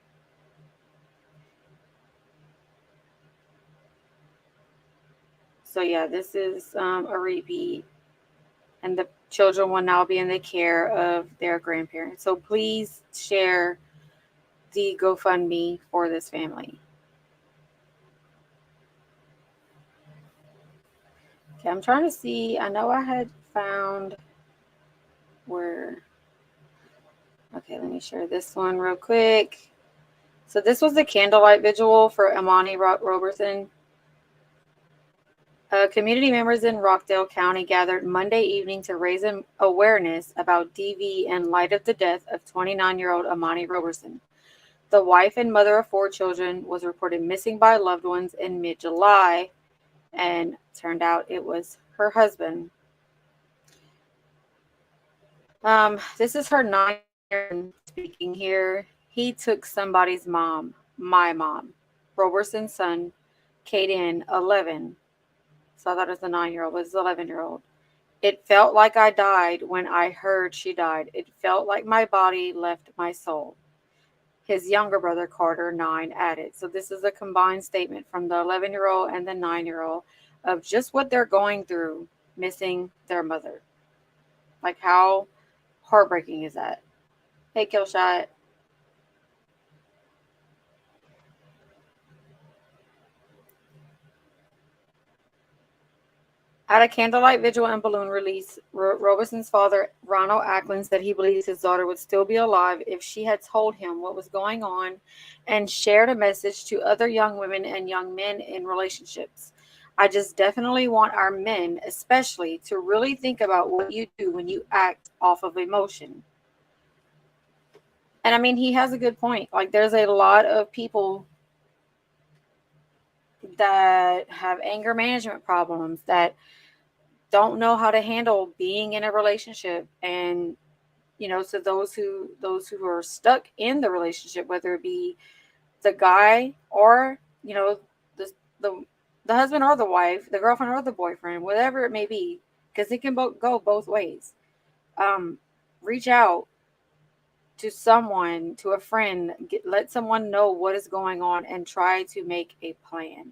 So yeah, this is a repeat, and the children will now be in the care of their grandparents. So please share the GoFundMe for this family. Okay, I'm trying to see. I know I had found where. Okay, let me share this one real quick. So this was the candlelight vigil for Imani Roberson. Community members in Rockdale County gathered Monday evening to raise awareness about DV in light of the death of 29-year-old Imani Roberson. The wife and mother of 4 children was reported missing by loved ones in mid-July, and turned out it was her husband. This is her 9-year-old speaking here. He took somebody's mom, my mom, Roberson's son, Kaden, 11. So I thought it was the 9-year-old, but it's the 11-year-old. It felt like I died when I heard she died. It felt like my body left my soul. His younger brother, Carter, 9, added. So this is a combined statement from the 11-year-old and the 9-year-old of just what they're going through, missing their mother. Like, how heartbreaking is that? Hey, Killshot. At a candlelight vigil and balloon release, Robeson's father, Ronald Ackland, said he believes his daughter would still be alive if she had told him what was going on and shared a message to other young women and young men in relationships. I just definitely want our men, especially, to really think about what you do when you act off of emotion. And I mean, he has a good point. Like, there's a lot of people that have anger management problems, that don't know how to handle being in a relationship. And so those who are stuck in the relationship, whether it be the guy or the the husband or the wife, the girlfriend or the boyfriend, whatever it may be, because it can go both ways. Reach out to someone, to a friend, let someone know what is going on and try to make a plan.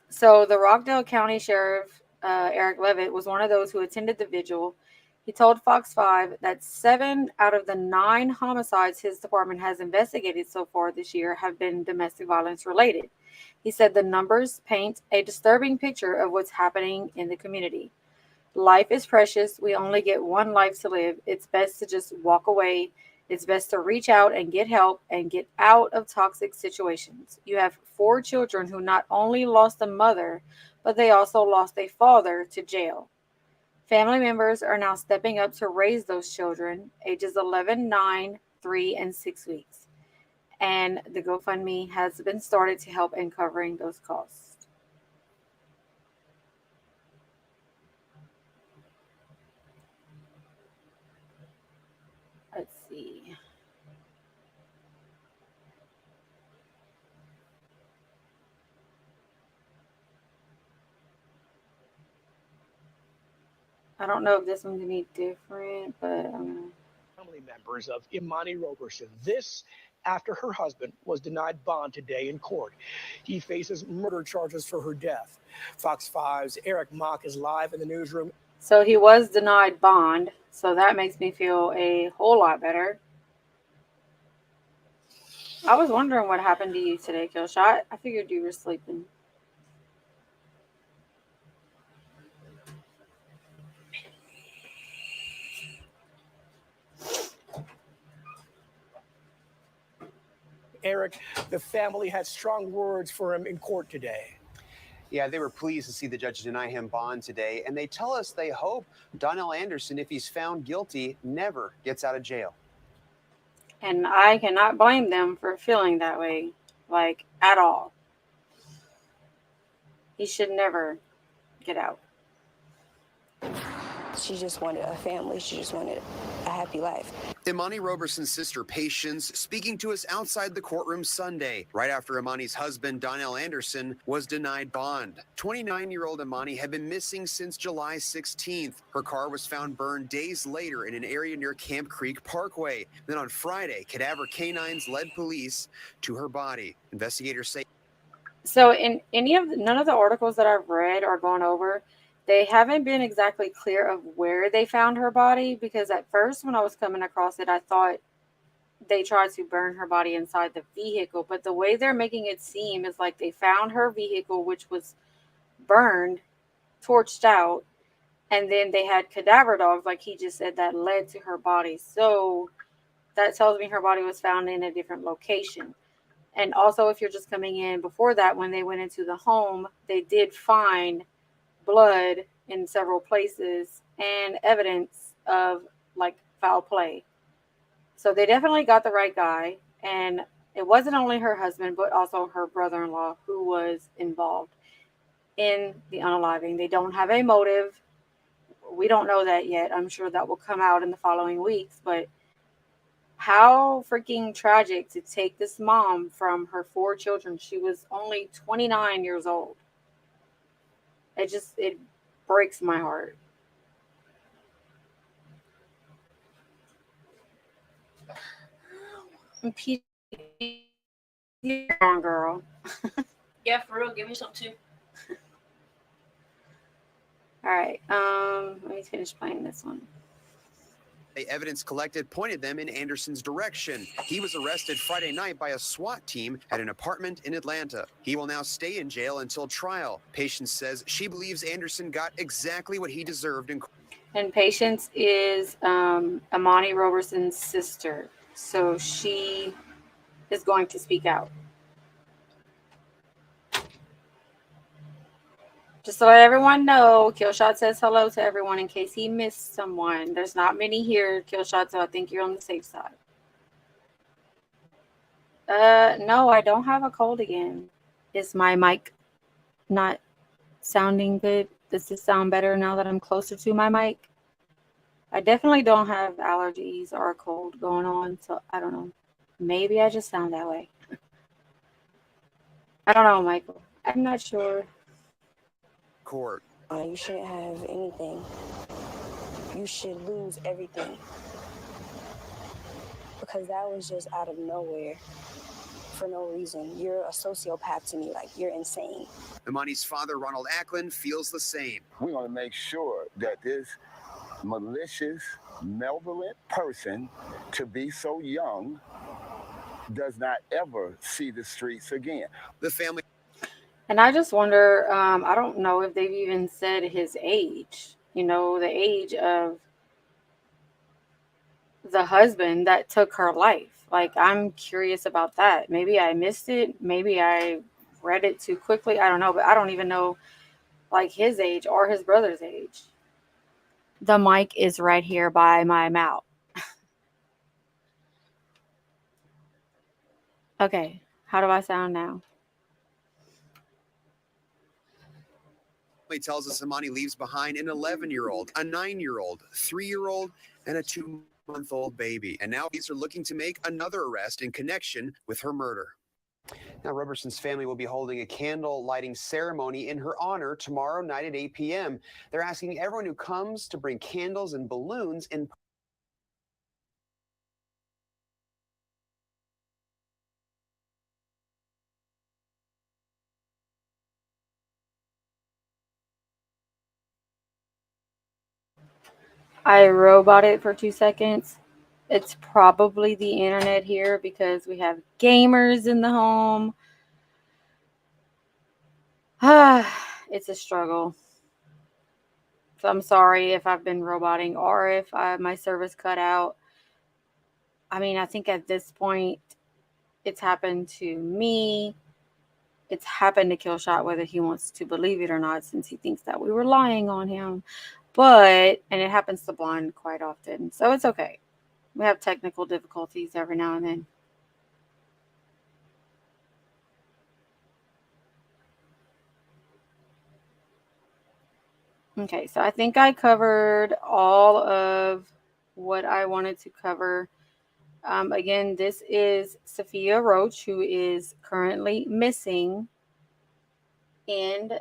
So the Rockdale County Sheriff, Eric Levitt, was one of those who attended the vigil. He told Fox 5 that 7 out of the 9 homicides his department has investigated so far this year have been domestic violence related. He said the numbers paint a disturbing picture of what's happening in the community. Life is precious. We only get one life to live. It's best to just walk away. It's best to reach out and get help and get out of toxic situations. You have 4 children who not only lost a mother, but they also lost a father to jail. Family members are now stepping up to raise those children, ages 11, 9, 3, and 6 weeks. And the GoFundMe has been started to help in covering those costs. Let's see. I don't know if this one's any different, but family members of Imani Roberson. This after her husband was denied bond today in court. He faces murder charges for her death. Fox 5's Eric Mock is live in the newsroom. So he was denied bond, so that makes me feel a whole lot better. I was wondering what happened to you today, Killshot. I figured you were sleeping. Eric, the family had strong words for him in court today. Yeah, they were pleased to see the judge deny him bond today, and they tell us they hope Donnell Anderson, if he's found guilty, never gets out of jail. And I cannot blame them for feeling that way, like, at all. He should never get out. She just wanted a family. She just wanted a happy life. Imani Roberson's sister, Patience, speaking to us outside the courtroom Sunday, right after Imani's husband, Donnell Anderson, was denied bond. 29-year-old Imani had been missing since July 16th. Her car was found burned days later in an area near Camp Creek Parkway. Then on Friday, cadaver canines led police to her body. Investigators say. So in none of the articles that I've read or gone over, they haven't been exactly clear of where they found her body, because at first when I was coming across it, I thought they tried to burn her body inside the vehicle. But the way they're making it seem is like they found her vehicle, which was burned, torched out, and then they had cadaver dogs, like he just said, that led to her body. So that tells me her body was found in a different location. And also, if you're just coming in before that, when they went into the home, they did find blood in several places and evidence of like foul play. So they definitely got the right guy. And it wasn't only her husband, but also her brother in law who was involved in the unaliving. They don't have a motive. We don't know that yet. I'm sure that will come out in the following weeks. But how freaking tragic to take this mom from her 4 children. She was only 29 years old. It breaks my heart. And you're on, girl. Yeah, for real. Give me some too. All right. Let me finish playing this one. Evidence collected pointed them in Anderson's direction. He was arrested Friday night by a SWAT team at an apartment in Atlanta. He will now stay in jail until trial. Patience says she believes Anderson got exactly what he deserved in court. And Patience is Imani Roberson's sister. So she is going to speak out. Just to let everyone know, Killshot says hello to everyone in case he missed someone. There's not many here, Killshot, so I think you're on the safe side. No, I don't have a cold again. Is my mic not sounding good? Does this sound better now that I'm closer to my mic? I definitely don't have allergies or a cold going on, so I don't know. Maybe I just sound that way. I don't know, Michael. I'm not sure. Court. You shouldn't have anything. You should lose everything. Because that was just out of nowhere. For no reason. You're a sociopath to me. Like, you're insane. Imani's father, Ronald Acklin, feels the same. We want to make sure that this malicious, malevolent person, to be so young, does not ever see the streets again. The family. And I just wonder, I don't know if they've even said his age, the age of the husband that took her life. Like, I'm curious about that. Maybe I missed it. Maybe I read it too quickly. I don't know, but I don't even know like his age or his brother's age. The mic is right here by my mouth. Okay, how do I sound now? He tells us Imani leaves behind an 11-year-old, a 9-year-old, 3-year-old, and a 2-month-old baby. And now police are looking to make another arrest in connection with her murder. Now, Roberson's family will be holding a candle lighting ceremony in her honor tomorrow night at 8 p.m. They're asking everyone who comes to bring candles and balloons in. I robot it for 2 seconds. It's probably the internet here because we have gamers in the home. It's a struggle. So I'm sorry if I've been roboting or if my service cut out. I mean, I think at this point, it's happened to me. It's happened to Killshot, whether he wants to believe it or not, since he thinks that we were lying on him. And it happens to Blonde quite often. So it's okay. We have technical difficulties every now and then. Okay, so I think I covered all of what I wanted to cover. Again, this is Sophia Roach, who is currently missing in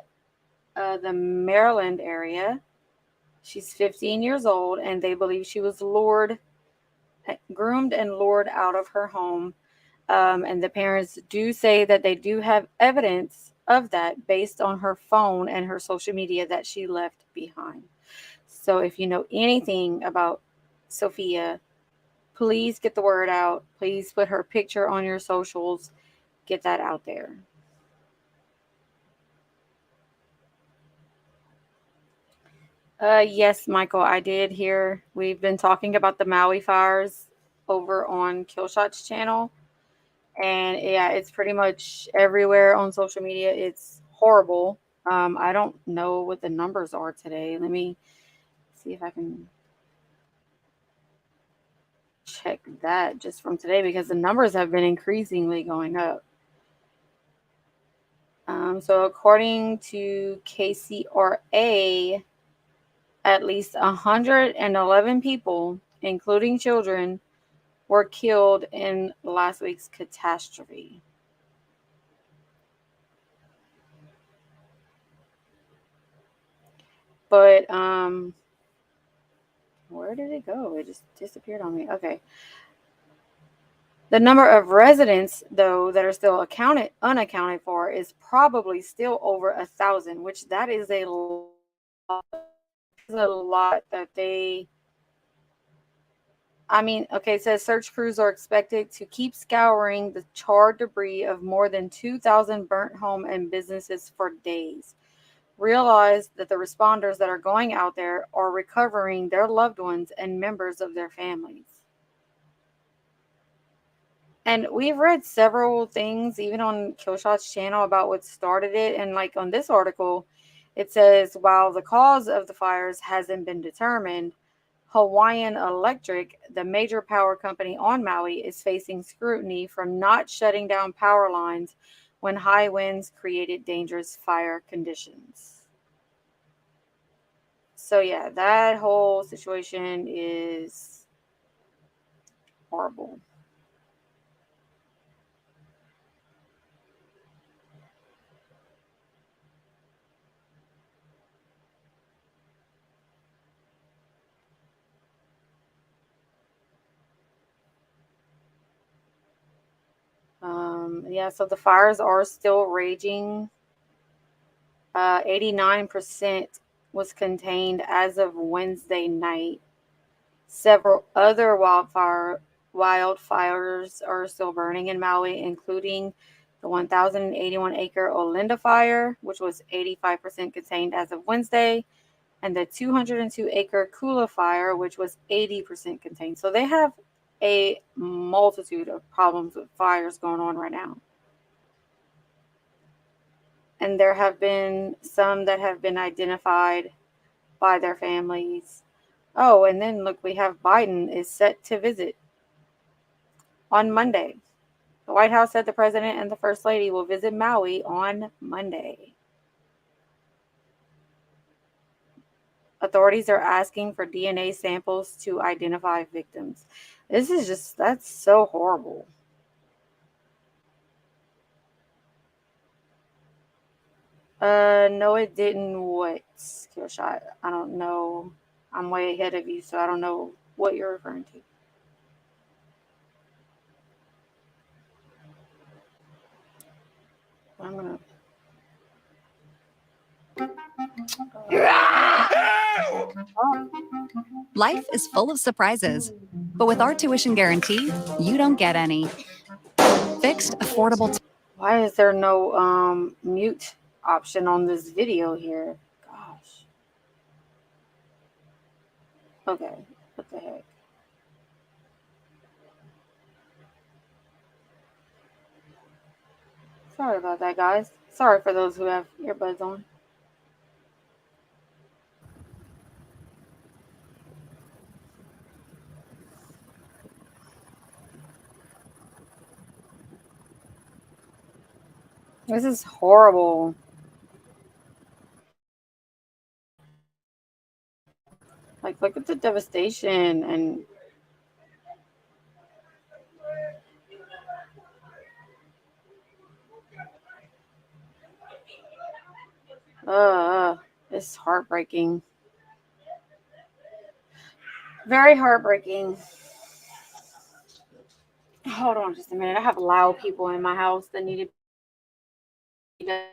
the Maryland area. She's 15 years old, and they believe she was groomed and lured out of her home. And the parents do say that they do have evidence of that based on her phone and her social media that she left behind. So if you know anything about Sophia, please get the word out. Please put her picture on your socials. Get that out there. Yes, Michael, I did hear. We've been talking about the Maui fires over on Killshot's channel. And yeah, it's pretty much everywhere on social media. It's horrible. I don't know what the numbers are today. Let me see if I can check that just from today because the numbers have been increasingly going up. So according to KCRA, at least 111 people, including children, were killed in last week's catastrophe. But where did it go? It just disappeared on me. Okay. The number of residents, though, that are still unaccounted for is probably still over 1,000, which that is a lot that they. I mean, okay, it says search crews are expected to keep scouring the charred debris of more than 2,000 burnt home and businesses for days. Realize that the responders that are going out there are recovering their loved ones and members of their families. And we've read several things, even on Killshot's channel, about what started it. And like on this article, it says while the cause of the fires hasn't been determined, Hawaiian Electric, the major power company on Maui, is facing scrutiny for not shutting down power lines when high winds created dangerous fire conditions. So yeah, that whole situation is horrible. Yeah, so the fires are still raging. 89% was contained as of Wednesday night. Several other wildfires are still burning in Maui, including the 1,081-acre Olinda fire, which was 85% contained as of Wednesday, and the 202-acre Kula fire, which was 80% contained. So they have a multitude of problems with fires going on right now. And there have been some that have been identified by their families. Oh, and then look, we have Biden is set to visit on Monday. The White House said the president and the first lady will visit Maui on Monday. Authorities are asking for DNA samples to identify victims. That's so horrible. No, it didn't. What? Killshot? I don't know. I'm way ahead of you, so I don't know what you're referring to. I'm gonna. Life is full of surprises, but with our tuition guarantee, you don't get any. Fixed, affordable. Why is there no mute option on this video here? Gosh. Okay. What the heck? Sorry about that, guys. Sorry for those who have earbuds on. This is horrible. Like, look at the devastation and it's heartbreaking. Very heartbreaking. Hold on just a minute. I have loud people in my house that need to be done.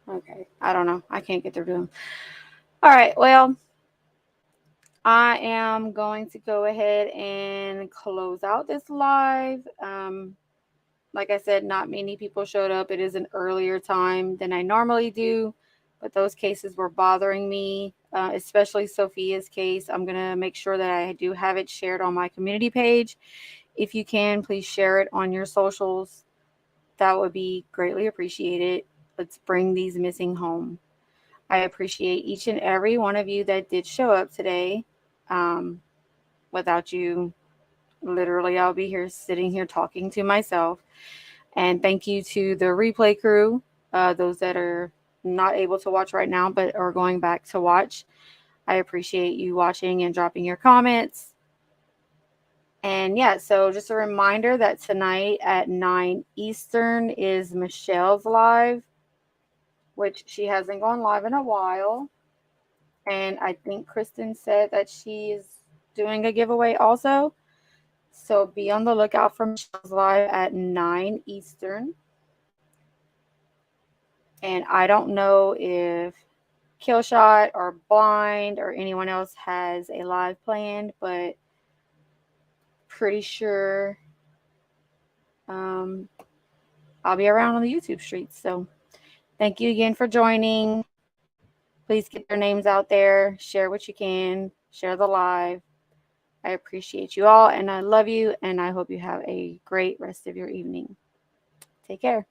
Okay. I don't know. I can't get through to them. All right. Well, I am going to go ahead and close out this live. Like I said, not many people showed up. It is an earlier time than I normally do, but those cases were bothering me, especially Sophia's case. I'm going to make sure that I do have it shared on my community page. If you can, please share it on your socials. That would be greatly appreciated. Let's bring these missing home. I appreciate each and every one of you that did show up today. Without you, literally, I'll be here sitting here talking to myself. And thank you to the replay crew, those that are not able to watch right now but are going back to watch. I appreciate you watching and dropping your comments. And yeah, so just a reminder that tonight at 9 Eastern is Michelle's live, which she hasn't gone live in a while. And I think Kristen said that she is doing a giveaway also. So be on the lookout for Michelle's live at 9 Eastern. And I don't know if Killshot or Blind or anyone else has a live planned, but pretty sure I'll be around on the YouTube streets. So thank you again for joining. Please get their names out there. Share what you can. Share the live. I appreciate you all, and I love you, and I hope you have a great rest of your evening. Take care.